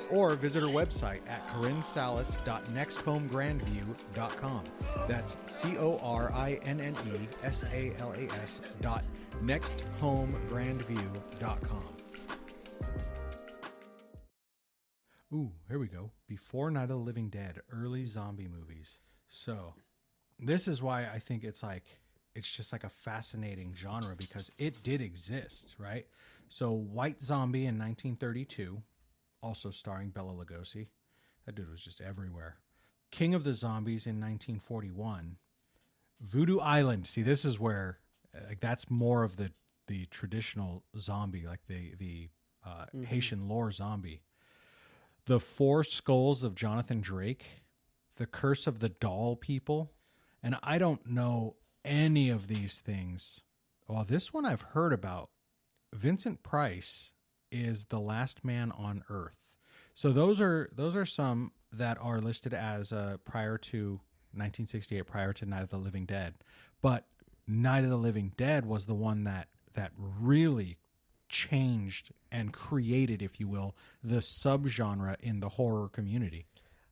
S1: or visit her website at corinnesalas.nexthomegrandview.com. That's CORINNESALAS.nexthomegrandview.com. Ooh, here we go. Before Night of the Living Dead, early zombie movies. So, this is why I think it's just like a fascinating genre because it did exist, right? So, White Zombie in 1932, also starring Bela Lugosi. That dude was just everywhere. King of the Zombies in 1941. Voodoo Island. See, this is where like that's more of the traditional zombie, like the Haitian lore zombie. The Four Skulls of Jonathan Drake, The Curse of the Doll People, and I don't know any of these things. Well, this one I've heard about. Vincent Price is The Last Man on Earth. So those are some that are listed as prior to 1968, prior to Night of the Living Dead. But Night of the Living Dead was the one that really changed and created, if you will, the subgenre in the horror community.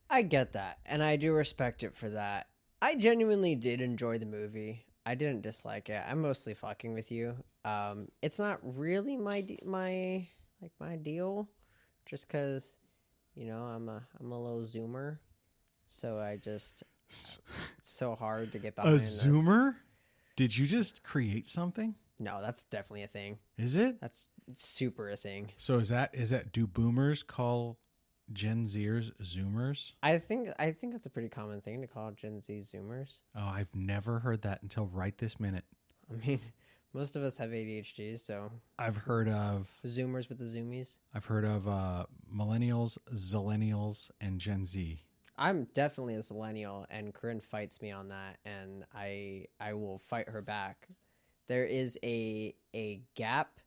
S2: I get that, and I do respect it for that. I genuinely did enjoy the movie. I didn't dislike it. I'm mostly fucking with you. It's not really my deal, just because, I'm a little zoomer, so it's so hard to get behind.
S1: A zoomer? Did you just create something?
S2: No, that's definitely a thing.
S1: Is it?
S2: That's super a thing.
S1: So is that do boomers call Gen Zers Zoomers?
S2: I think that's a pretty common thing to call Gen Z Zoomers.
S1: Oh, I've never heard that until right this minute.
S2: I mean, most of us have ADHD, so
S1: I've heard of
S2: Zoomers with the Zoomies.
S1: I've heard of millennials, zillennials, and Gen Z.
S2: I'm definitely a zillennial, and Corinne fights me on that, and I will fight her back. There is a gap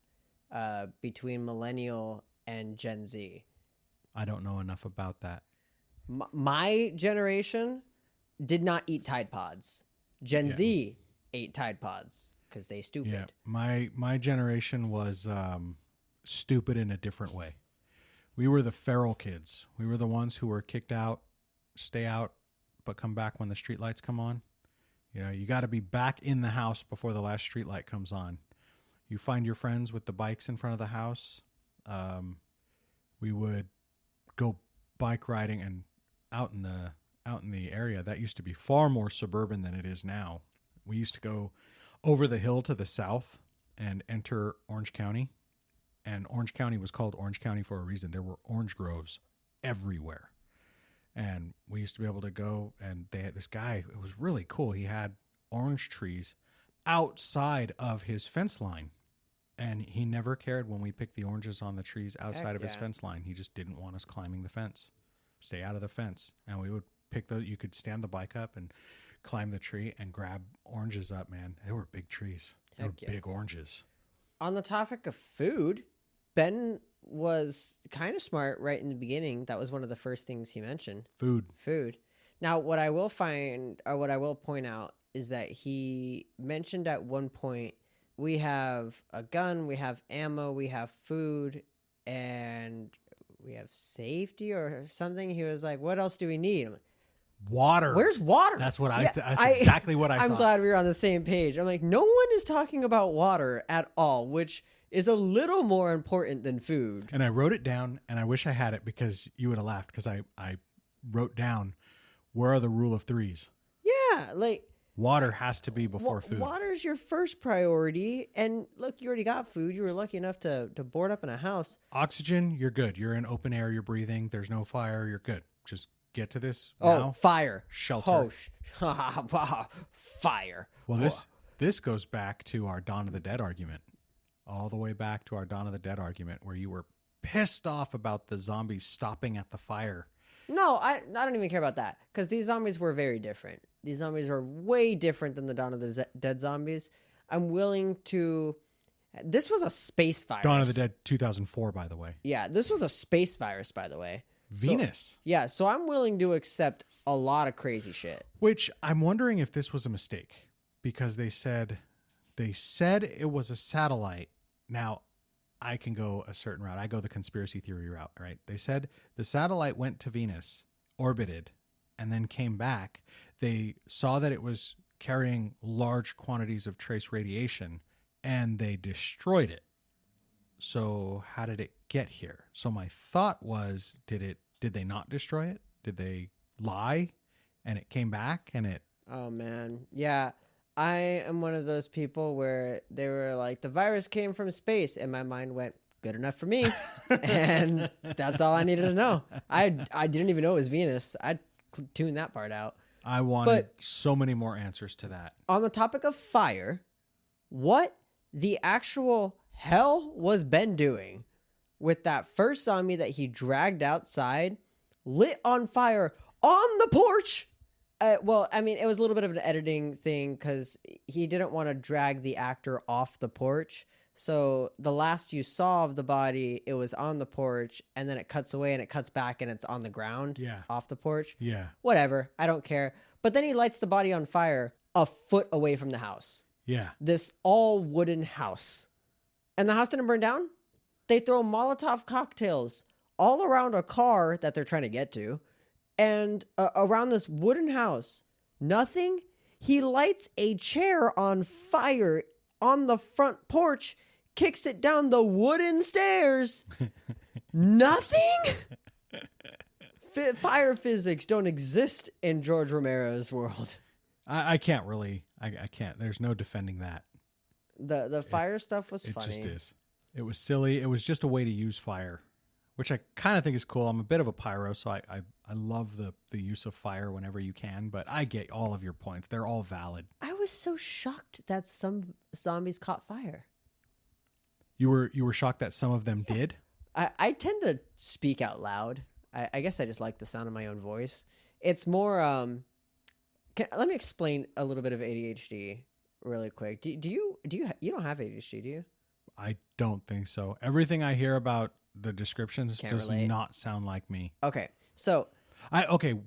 S2: between millennial and Gen Z.
S1: I don't know enough about that.
S2: My generation did not eat Tide Pods. Gen Z ate Tide Pods because they stupid.
S1: Yeah, my generation was stupid in a different way. We were the feral kids. We were the ones who were kicked out, stay out, but come back when the streetlights come on. You got to be back in the house before the last streetlight comes on. You find your friends with the bikes in front of the house. We would go bike riding and out in the area. That used to be far more suburban than it is now. We used to go over the hill to the south and enter Orange County. And Orange County was called Orange County for a reason. There were orange groves everywhere. And we used to be able to go, and they had this guy. It was really cool. He had orange trees outside of his fence line. And he never cared when we picked the oranges on the trees outside of his fence line. He just didn't want us climbing the fence. Stay out of the fence. And we would pick those. You could stand the bike up and climb the tree and grab oranges up, man. They were big trees. They were big oranges.
S2: On the topic of food, Ben was kind of smart right in the beginning. That was one of the first things he mentioned. Food. Now, what I will point out is that he mentioned at one point, we have a gun, we have ammo, we have food, and we have safety or something. He was like, what else do we need? I'm like,
S1: water.
S2: Where's water?
S1: That's what that's exactly what I thought.
S2: I'm glad we were on the same page. I'm like, no one is talking about water at all, which is a little more important than food.
S1: And I wrote it down, and I wish I had it because you would have laughed, because I wrote down, where are the rule of threes?
S2: Yeah, like
S1: water has to be before food.
S2: Water is your first priority. And look, you already got food. You were lucky enough to board up in a house.
S1: Oxygen, you're good. You're in open air. You're breathing. There's no fire. You're good. Just get to this now.
S2: Fire.
S1: Shelter.
S2: Fire.
S1: Well, this goes back to our Dawn of the Dead argument. All the way back to our Dawn of the Dead argument, where you were pissed off about the zombies stopping at the fire.
S2: No, I don't even care about that, because these zombies were very different. These zombies are way different than the Dawn of the Dead zombies. I'm willing to... This was a space virus.
S1: Dawn of the Dead 2004, by the way.
S2: Yeah, this was a space virus, by the way.
S1: Venus.
S2: So I'm willing to accept a lot of crazy shit.
S1: Which I'm wondering if this was a mistake, because they said it was a satellite. Now, I can go a certain route. I go the conspiracy theory route, right? They said the satellite went to Venus, orbited, and then came back. They saw that it was carrying large quantities of trace radiation, and they destroyed it. So how did it get here? So my thought was, did it Did they not destroy it? Did they lie and it came back and it...
S2: Oh, man. Yeah. I am one of those people where they were like, the virus came from space. And my mind went, good enough for me. And that's all I needed to know. I didn't even know it was Venus. I tuned that part out.
S1: I wanted so many more answers to that.
S2: On the topic of fire, what the actual hell was Ben doing with that first zombie that he dragged outside, lit on fire on the porch? Well, I mean, it was a little bit of an editing thing because he didn't want to drag the actor off the porch. So the last you saw of the body, it was on the porch, and then it cuts away and it cuts back and it's on the ground off the porch.
S1: Yeah.
S2: Whatever. I don't care. But then he lights the body on fire a foot away from the house.
S1: Yeah.
S2: This all wooden house. And the house didn't burn down. They throw Molotov cocktails all around a car that they're trying to get to. And around this wooden house, nothing. He lights a chair on fire on the front porch, kicks it down the wooden stairs. Nothing? Fire physics don't exist in George Romero's world.
S1: I can't really. I can't. There's no defending that.
S2: The fire stuff was funny.
S1: It just is. It was silly. It was just a way to use fire, which I kind of think is cool. I'm a bit of a pyro, so I love the use of fire whenever you can, but I get all of your points. They're all valid.
S2: I was so shocked that some zombies caught fire.
S1: You were shocked that some of them did?
S2: I tend to speak out loud. I guess I just like the sound of my own voice. It's more... let me explain a little bit of ADHD really quick. Do you don't have ADHD, do you?
S1: I don't think so. Everything I hear about the descriptions does not sound like me.
S2: Okay. So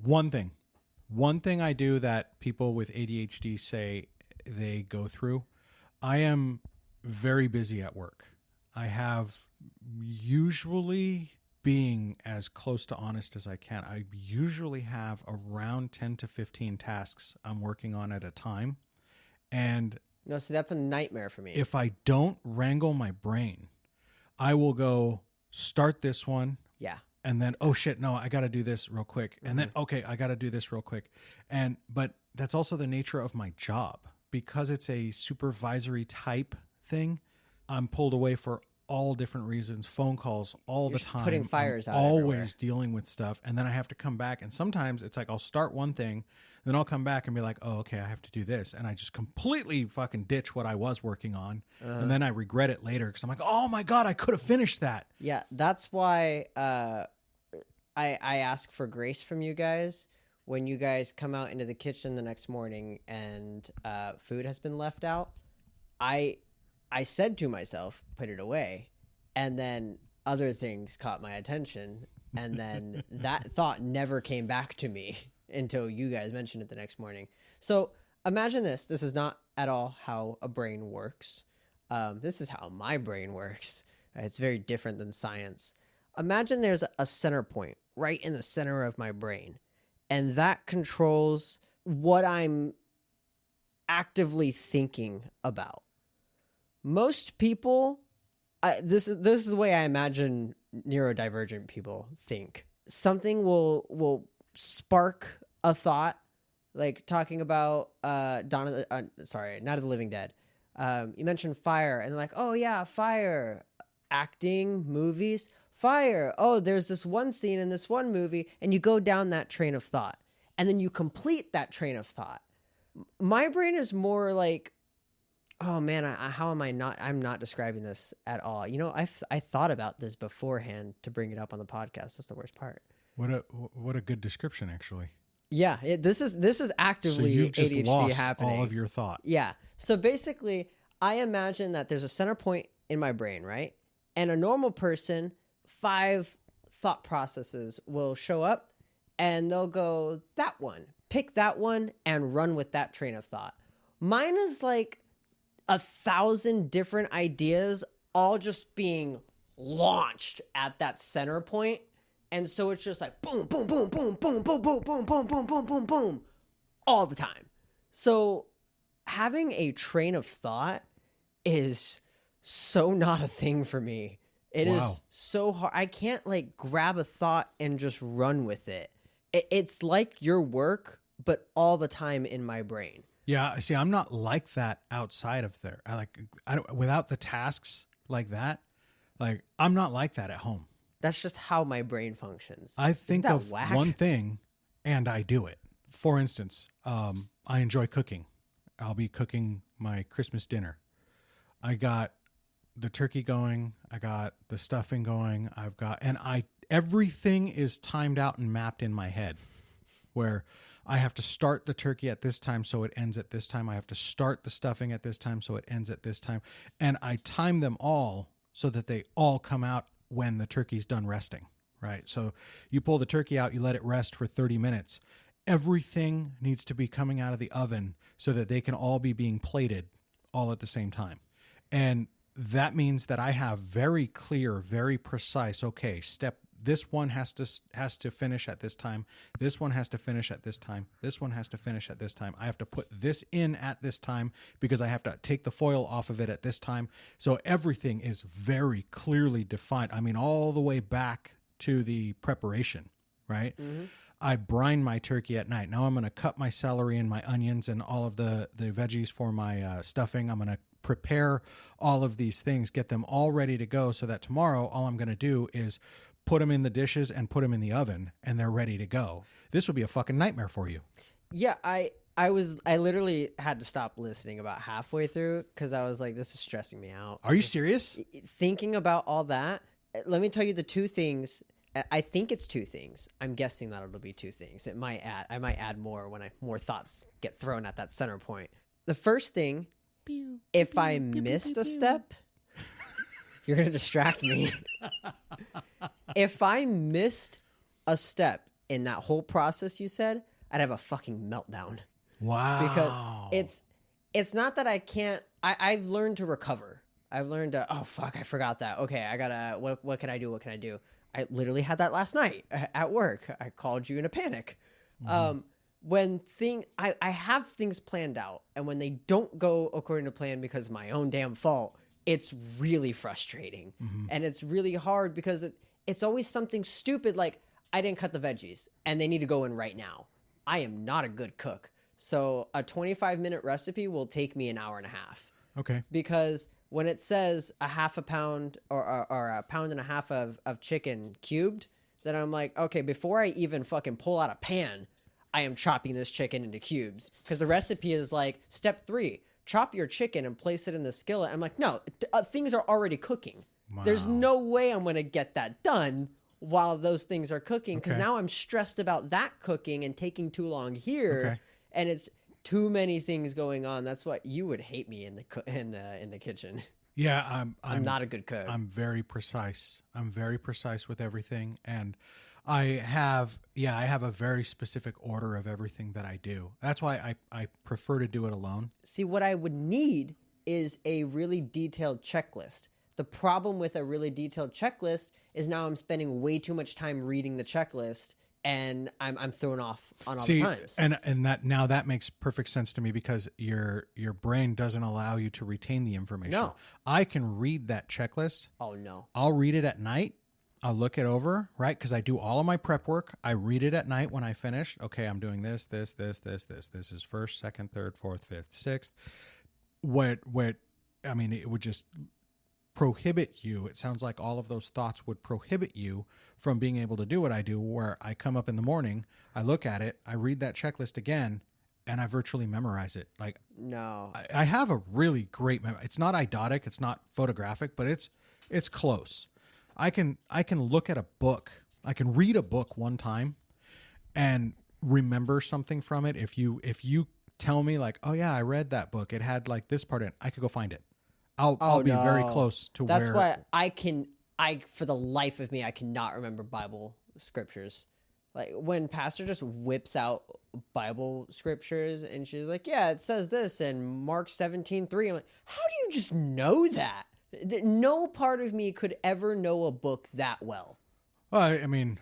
S1: one thing I do that people with ADHD say they go through. I am very busy at work. I have, usually, being as close to honest as I can, I usually have around 10 to 15 tasks I'm working on at a time. And
S2: no, see, that's a nightmare for me.
S1: If I don't wrangle my brain, I will go start this one.
S2: Yeah.
S1: And then, oh shit, no, I got to do this real quick. And then, okay, I got to do this real quick. But that's also the nature of my job. Because it's a supervisory type thing, I'm pulled away for all different reasons, phone calls all the time.
S2: Putting fires out
S1: always
S2: everywhere.
S1: Dealing with stuff. And then I have to come back. And sometimes it's like, I'll start one thing, then I'll come back and be like, oh, okay, I have to do this. And I just completely fucking ditch what I was working on. And then I regret it later because I'm like, oh my God, I could have finished that.
S2: Yeah, that's why I ask for grace from you guys when you guys come out into the kitchen the next morning and food has been left out. I said to myself, put it away. And then other things caught my attention. And then that thought never came back to me until you guys mentioned it the next morning. So imagine this. This is not at all how a brain works. This is how my brain works. It's very different than science. Imagine there's a center point right in the center of my brain. And that controls what I'm actively thinking about. Most people, this is the way I imagine neurodivergent people think. Something will spark a thought, like talking about Night of the Living Dead. You mentioned fire, and like, oh yeah, fire, acting, movies, fire. Oh, there's this one scene in this one movie, and you go down that train of thought, and then you complete that train of thought. My brain is more like, oh man, how am I not? I'm not describing this at all. You know, I thought about this beforehand to bring it up on the podcast. That's the worst part.
S1: What a good description, actually.
S2: Yeah, this is actively
S1: so you've just
S2: ADHD
S1: lost
S2: happening.
S1: all of your thought.
S2: Yeah. So basically, I imagine that there's a center point in my brain, right? And a normal person, 5 thought processes will show up, and they'll go that one, pick that one, and run with that train of thought. Mine is like 1,000 different ideas, all just being launched at that center point. And so it's just like boom, boom, boom, boom, boom, boom, boom, boom, boom, boom, boom, boom, boom, all the time. So having a train of thought is so not a thing for me. It
S1: Wow.
S2: is so hard. I can't like grab a thought and just run with it. It's like your work, but all the time in my brain.
S1: Yeah, see, I'm not like that outside of there. I don't, without the tasks like that, like I'm not like that at home.
S2: That's just how my brain functions.
S1: I
S2: Isn't
S1: think
S2: that
S1: of
S2: whack?
S1: one thing and I do it. For instance, I enjoy cooking. I'll be cooking my Christmas dinner. I got the turkey going. I got the stuffing going. Everything is timed out and mapped in my head where I have to start the turkey at this time so it ends at this time. I have to start the stuffing at this time so it ends at this time. And I time them all so that they all come out when the turkey's done resting, right? So you pull the turkey out, you let it rest for 30 minutes. Everything needs to be coming out of the oven so that they can all be being plated all at the same time. And that means that I have very clear, very precise, okay, this one has to finish at this time. This one has to finish at this time. This one has to finish at this time. I have to put this in at this time because I have to take the foil off of it at this time. So everything is very clearly defined. I mean, all the way back to the preparation, right? Mm-hmm. I brine my turkey at night. Now I'm going to cut my celery and my onions and all of the veggies for my stuffing. I'm going to prepare all of these things, get them all ready to go so that tomorrow all I'm going to do is put them in the dishes and put them in the oven and they're ready to go. This would be a fucking nightmare for you.
S2: Yeah, I literally had to stop listening about halfway through because I was like, this is stressing me out.
S1: Are you serious?
S2: Thinking about all that, let me tell you the two things. I think it's two things. I'm guessing that it'll be two things. I might add more when more thoughts get thrown at that center point. The first thing, if I missed a step, you're going to distract me. If I missed a step in that whole process you said, I'd have a fucking meltdown.
S1: Wow.
S2: Because it's not that I can't, I've learned to recover. I've learned to, oh fuck, I forgot that. Okay, I gotta, what can I do? What can I do? I literally had that last night at work. I called you in a panic. Mm-hmm. I have things planned out, and when they don't go according to plan because of my own damn fault, it's really frustrating. Mm-hmm. And it's really hard because it's always something stupid like I didn't cut the veggies and they need to go in right now. I am not a good cook. So a 25-minute recipe will take me an hour and a half.
S1: Okay.
S2: Because when it says a half a pound or a pound and a half of chicken cubed, then I'm like, okay, before I even fucking pull out a pan, I am chopping this chicken into cubes. Because the recipe is like, step 3, chop your chicken and place it in the skillet. I'm like, no, things are already cooking. Wow. There's no way I'm going to get that done while those things are cooking. Because now I'm stressed about that cooking and taking too long here. Okay. And it's too many things going on. That's why you would hate me in the kitchen. Yeah, I'm not a good cook.
S1: I'm very precise. I'm very precise with everything, and I have a very specific order of everything that I do. That's why I prefer to do it alone.
S2: See, what I would need is a really detailed checklist. The problem with a really detailed checklist is now I'm spending way too much time reading the checklist. And I'm thrown off on all the times.
S1: And that makes perfect sense to me because your brain doesn't allow you to retain the information.
S2: No.
S1: I can read that checklist.
S2: Oh, no.
S1: I'll read it at night. I'll look it over, right? Because I do all of my prep work. I read it at night when I finish. Okay, I'm doing this. This is first, second, third, fourth, fifth, sixth. I mean, it would just prohibit you. It sounds like all of those thoughts would prohibit you from being able to do what I do, where I come up in the morning, I look at it, I read that checklist again, and I virtually memorize it. Like,
S2: no,
S1: I have a really great memory. It's not eidotic, it's not photographic, but it's close. I can look at a book. I can read a book one time and remember something from it. If you tell me like, oh yeah, I read that book, it had like this part in it, I could go find it. I'll be very close to
S2: That's why I for the life of me, I cannot remember Bible scriptures. Like when pastor just whips out Bible scriptures and she's like, yeah, it says this in Mark 17:3. I'm like, how do you just know that? No part of me could ever know a book that well.
S1: Well, I mean,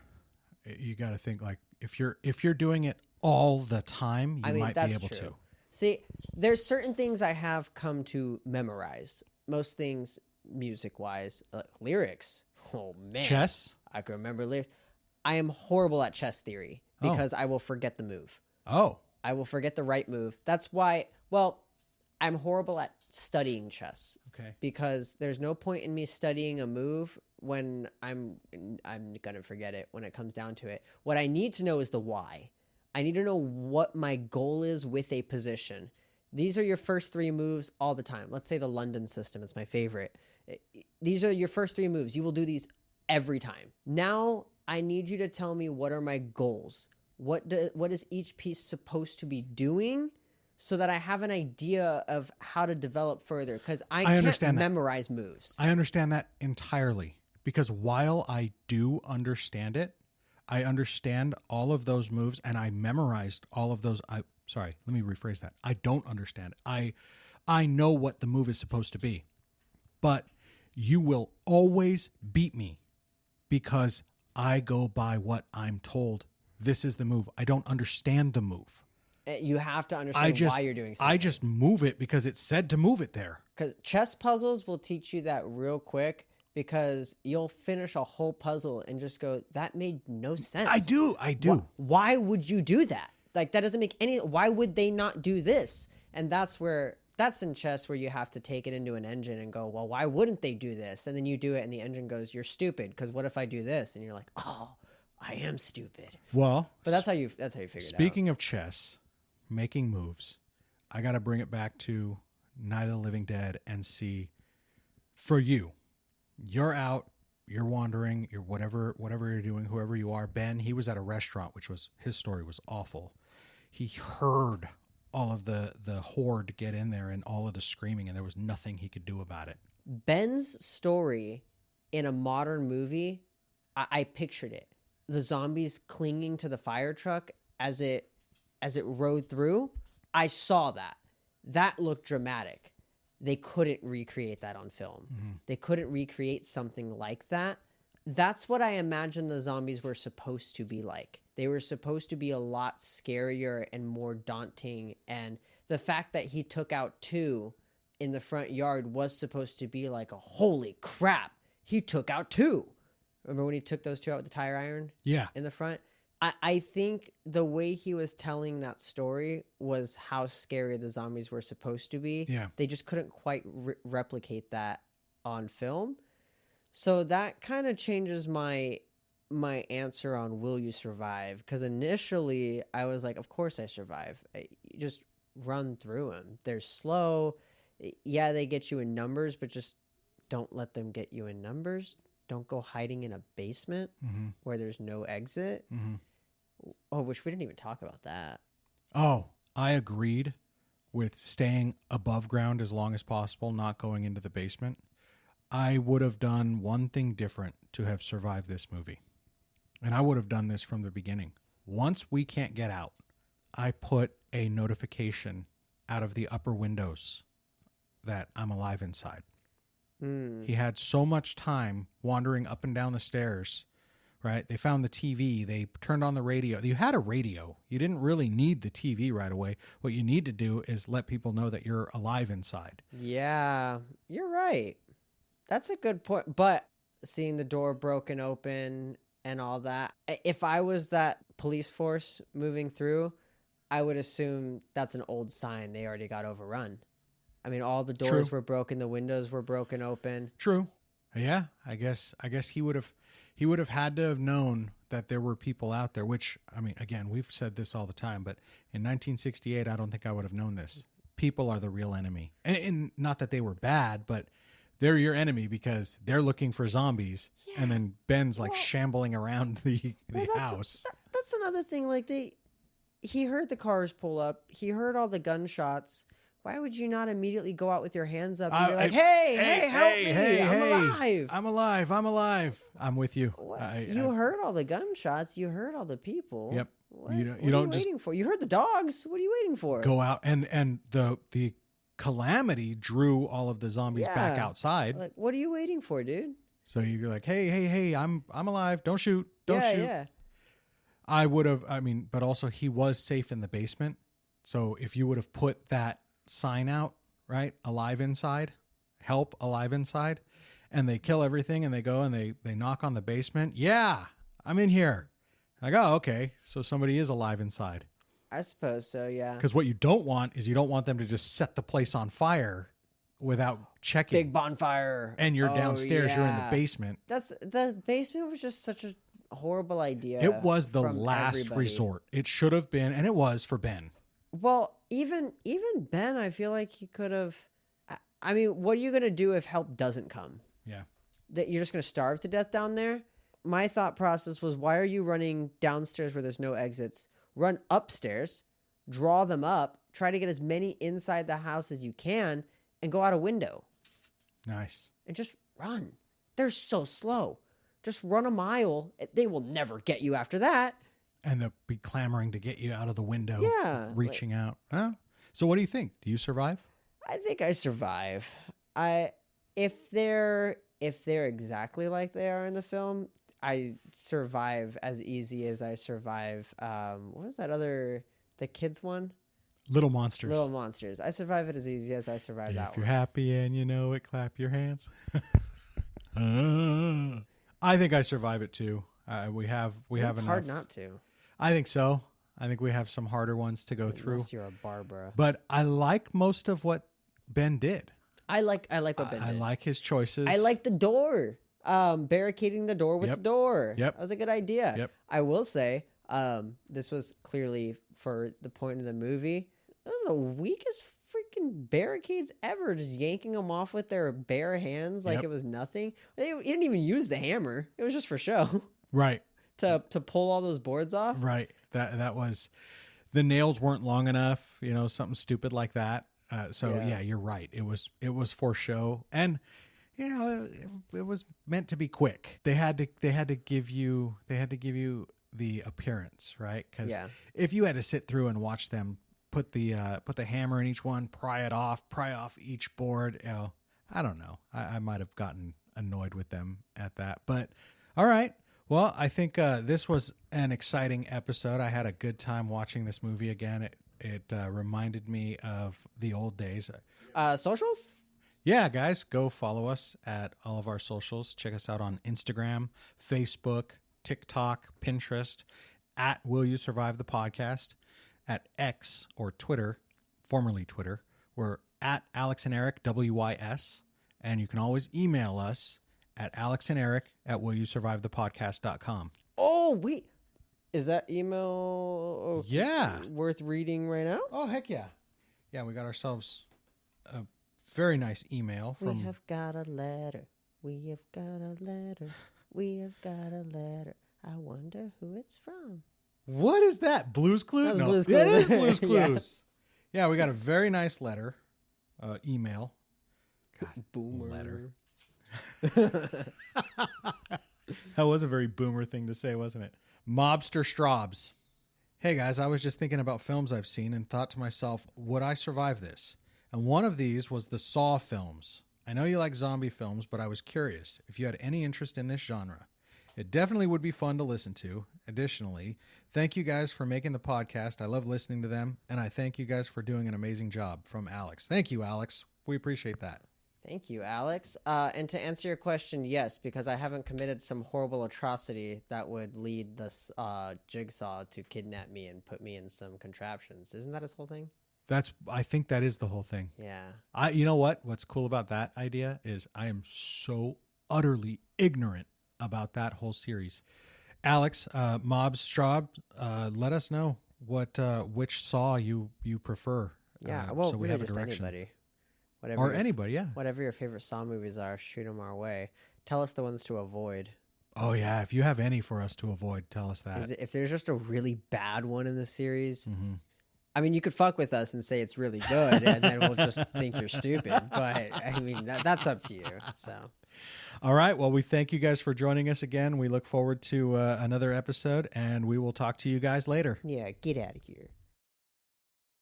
S1: you got to think like if you're doing it all the time, you might be able to.
S2: See, there's certain things I have come to memorize. Most things music wise. Lyrics. Oh man.
S1: Chess?
S2: I can remember lyrics. I am horrible at chess theory because I will forget the move.
S1: Oh.
S2: I will forget the right move. That's why, well, I'm horrible at studying chess.
S1: Okay.
S2: Because there's no point in me studying a move when I'm going to forget it when it comes down to it. What I need to know is the why. I need to know what my goal is with a position. These are your first 3 moves all the time. Let's say the London system. It's my favorite. These are your first 3 moves. You will do these every time. Now I need you to tell me what are my goals. What is each piece supposed to be doing so that I have an idea of how to develop further? Because I can't memorize moves.
S1: I understand that entirely. Because while I do understand it, I understand all of those moves and I memorized all of those. Sorry, let me rephrase that. I don't understand it. I know what the move is supposed to be. But you will always beat me because I go by what I'm told. This is the move. I don't understand the move.
S2: You have to understand why you're doing something.
S1: I just move it because it said to move it there.
S2: Because chess puzzles will teach you that real quick because you'll finish a whole puzzle and just go, that made no sense.
S1: I do.
S2: Why would you do that? Like, that doesn't make any... Why would they not do this? And that's in chess where you have to take it into an engine and go, well, why wouldn't they do this? And then you do it and the engine goes, you're stupid because what if I do this? And you're like, oh... I am stupid.
S1: Well,
S2: but that's how you figure it out.
S1: Speaking of chess, making moves, I got to bring it back to Night of the Living Dead and see, for you, you're out, you're wandering, you're whatever you're doing, whoever you are. Ben, he was at a restaurant, his story was awful. He heard all of the horde get in there and all of the screaming, and there was nothing he could do about it.
S2: Ben's story in a modern movie, I pictured it. The zombies clinging to the fire truck as it rode through. I saw that. That looked dramatic. They couldn't recreate that on film. Mm-hmm. They couldn't recreate something like that. That's what I imagine the zombies were supposed to be like. They were supposed to be a lot scarier and more daunting. And the fact that he took out 2 in the front yard was supposed to be like a holy crap. He took out 2. Remember when he took those 2 out with the tire iron?
S1: Yeah.
S2: In the front? I think the way he was telling that story was how scary the zombies were supposed to be.
S1: Yeah.
S2: They just couldn't quite replicate that on film. So that kind of changes my answer on will you survive? Because initially I was like, of course I survive. You just run through them. They're slow. Yeah, they get you in numbers, but just don't let them get you in numbers. Don't go hiding in a basement where there's no exit. Mm-hmm. Oh, which we didn't even talk about that.
S1: Oh, I agreed with staying above ground as long as possible, not going into the basement. I would have done one thing different to have survived this movie. And I would have done this from the beginning. Once we can't get out, I put a notification out of the upper windows that I'm alive inside. He had so much time wandering up and down the stairs, right? They found the TV. They turned on the radio. You had a radio. You didn't really need the TV right away. What you need to do is let people know that you're alive inside.
S2: Yeah, you're right. That's a good point. But seeing the door broken open and all that, if I was that police force moving through, I would assume that's an old sign. They already got overrun. I mean, all the doors were broken, the windows were broken open.
S1: True. Yeah, I guess he would have had to have known that there were people out there, which, I mean, again, we've said this all the time, but in 1968, I don't think I would have known this. People are the real enemy. And not that they were bad, but they're your enemy because they're looking for zombies. Yeah. And then Ben's like shambling around the house.
S2: That's another thing. Like he heard the cars pull up. He heard all the gunshots. Why would you not immediately go out with your hands up and be like, hey, help me. I'm alive.
S1: I'm with you.
S2: You heard all the gunshots. You heard all the people.
S1: Yep.
S2: What are you waiting for? You heard the dogs. What are you waiting for?
S1: Go out. And the calamity drew all of the zombies back outside.
S2: Like, what are you waiting for, dude?
S1: So you're like, hey, I'm alive. Don't shoot. Don't shoot.
S2: Yeah.
S1: I would have, but also he was safe in the basement. So if you would have put that sign out, right? Alive inside, help, alive inside. and they kill everything and they go and they knock on the basement. Yeah, I'm in here. Like, oh, okay. So somebody is alive inside.
S2: I suppose so, yeah.
S1: Because what you don't want is you don't want them to just set the place on fire without checking.
S2: Big bonfire.
S1: And you're downstairs, you're in the
S2: yeah.
S1: basement.
S2: The basement was just such a horrible idea.
S1: It was the
S2: from
S1: last
S2: everybody.
S1: resort. It should have been, and it was for Ben.
S2: Well, even Ben, I feel like he could have. I mean, what are you gonna do if help doesn't come?
S1: Yeah.
S2: That you're just gonna starve to death down there? My thought process was, why are you running downstairs where there's no exits? Run upstairs, draw them up, try to get as many inside the house as you can, and go out a window.
S1: Nice.
S2: And just run. They're so slow. Just run a mile. They will never get you after that.
S1: And they'll be clamoring to get you out of the window.
S2: Yeah.
S1: Reaching out. Huh? So what do you think? Do you survive?
S2: I think I survive. If they're exactly like they are in the film, I survive as easy as I survive. What was that other, the kids one?
S1: Little Monsters.
S2: Little Monsters. I survive it as easy as I survive that
S1: If you're
S2: one.
S1: happy and you know it, clap your hands. I think I survive it too. We have
S2: It's
S1: enough.
S2: hard not to.
S1: I think so. I think we have some harder ones to go through.
S2: Unless you're a Barbara.
S1: But I like most of what Ben did.
S2: I like what Ben did.
S1: I like his choices.
S2: I like the door. Barricading the door with the door.
S1: Yep.
S2: That was a good idea.
S1: Yep.
S2: I will say, this was clearly for the point of the movie. That was the weakest freaking barricades ever. Just yanking them off with their bare hands like
S1: Yep.
S2: it was nothing. He didn't even use the hammer. It was just for show
S1: Right.
S2: to pull all those boards off.
S1: Right. That was, the nails weren't long enough, something stupid like that. Yeah, you're right. It was for show, and it was meant to be quick. They had to give you the appearance, right? Because if you had to sit through and watch them put the hammer in each one, pry off each board, I don't know. I might have gotten annoyed with them at that, but all right. Well, I think this was an exciting episode. I had a good time watching this movie again. It reminded me of the old days.
S2: Socials?
S1: Yeah, guys, go follow us at all of our socials. Check us out on Instagram, Facebook, TikTok, Pinterest, at Will You Survive the Podcast, at X or Twitter, formerly Twitter. We're at Alex and Erik, WYS. And you can always email us at alexanderik@willyousurvivethepodcast.com.
S2: Oh, wait. Is that email worth reading right now?
S1: Oh, heck yeah. Yeah, we got ourselves a very nice email from...
S2: We have got a letter. We have got a letter. We have got a letter. I wonder who it's from.
S1: What is that? Blue's Clues?
S2: That's Blue's Clues.
S1: It is Blue's
S2: Yeah.
S1: Clues. Yeah, we got a very nice letter, email. God,
S2: Boomer.
S1: letter. That was a very boomer thing to say, wasn't it? Mobster Straubs. Hey guys, I was just thinking about films I've seen and thought to myself, would I survive this? And one of these was the Saw films. I know you like zombie films, but I was curious if you had any interest in this genre. It definitely would be fun to listen to. Additionally, thank you guys for making the podcast. I love listening to them, and I thank you guys for doing an amazing job. From Alex. Thank you, Alex. We appreciate that.
S2: Thank you, Alex. And to answer your question, yes, because I haven't committed some horrible atrocity that would lead this Jigsaw to kidnap me and put me in some contraptions. Isn't that his whole thing?
S1: I think that is the whole thing.
S2: Yeah.
S1: You know what? What's cool about that idea is I am so utterly ignorant about that whole series. Alex, Mobs Straub, let us know which Saw you prefer.
S2: Yeah.
S1: So we have a
S2: just
S1: direction.
S2: anybody.
S1: Anybody, yeah.
S2: Whatever your favorite Saw movies are, shoot them our way. Tell us the ones to avoid.
S1: Oh yeah, if you have any for us to avoid, tell us that.
S2: If there's just a really bad one in the series,
S1: Mm-hmm.
S2: I mean, you could fuck with us and say it's really good, and then we'll just think you're stupid. But I mean, that's up to you. So,
S1: all right. Well, we thank you guys for joining us again. We look forward to another episode, and we will talk to you guys later.
S2: yeah, get out of here.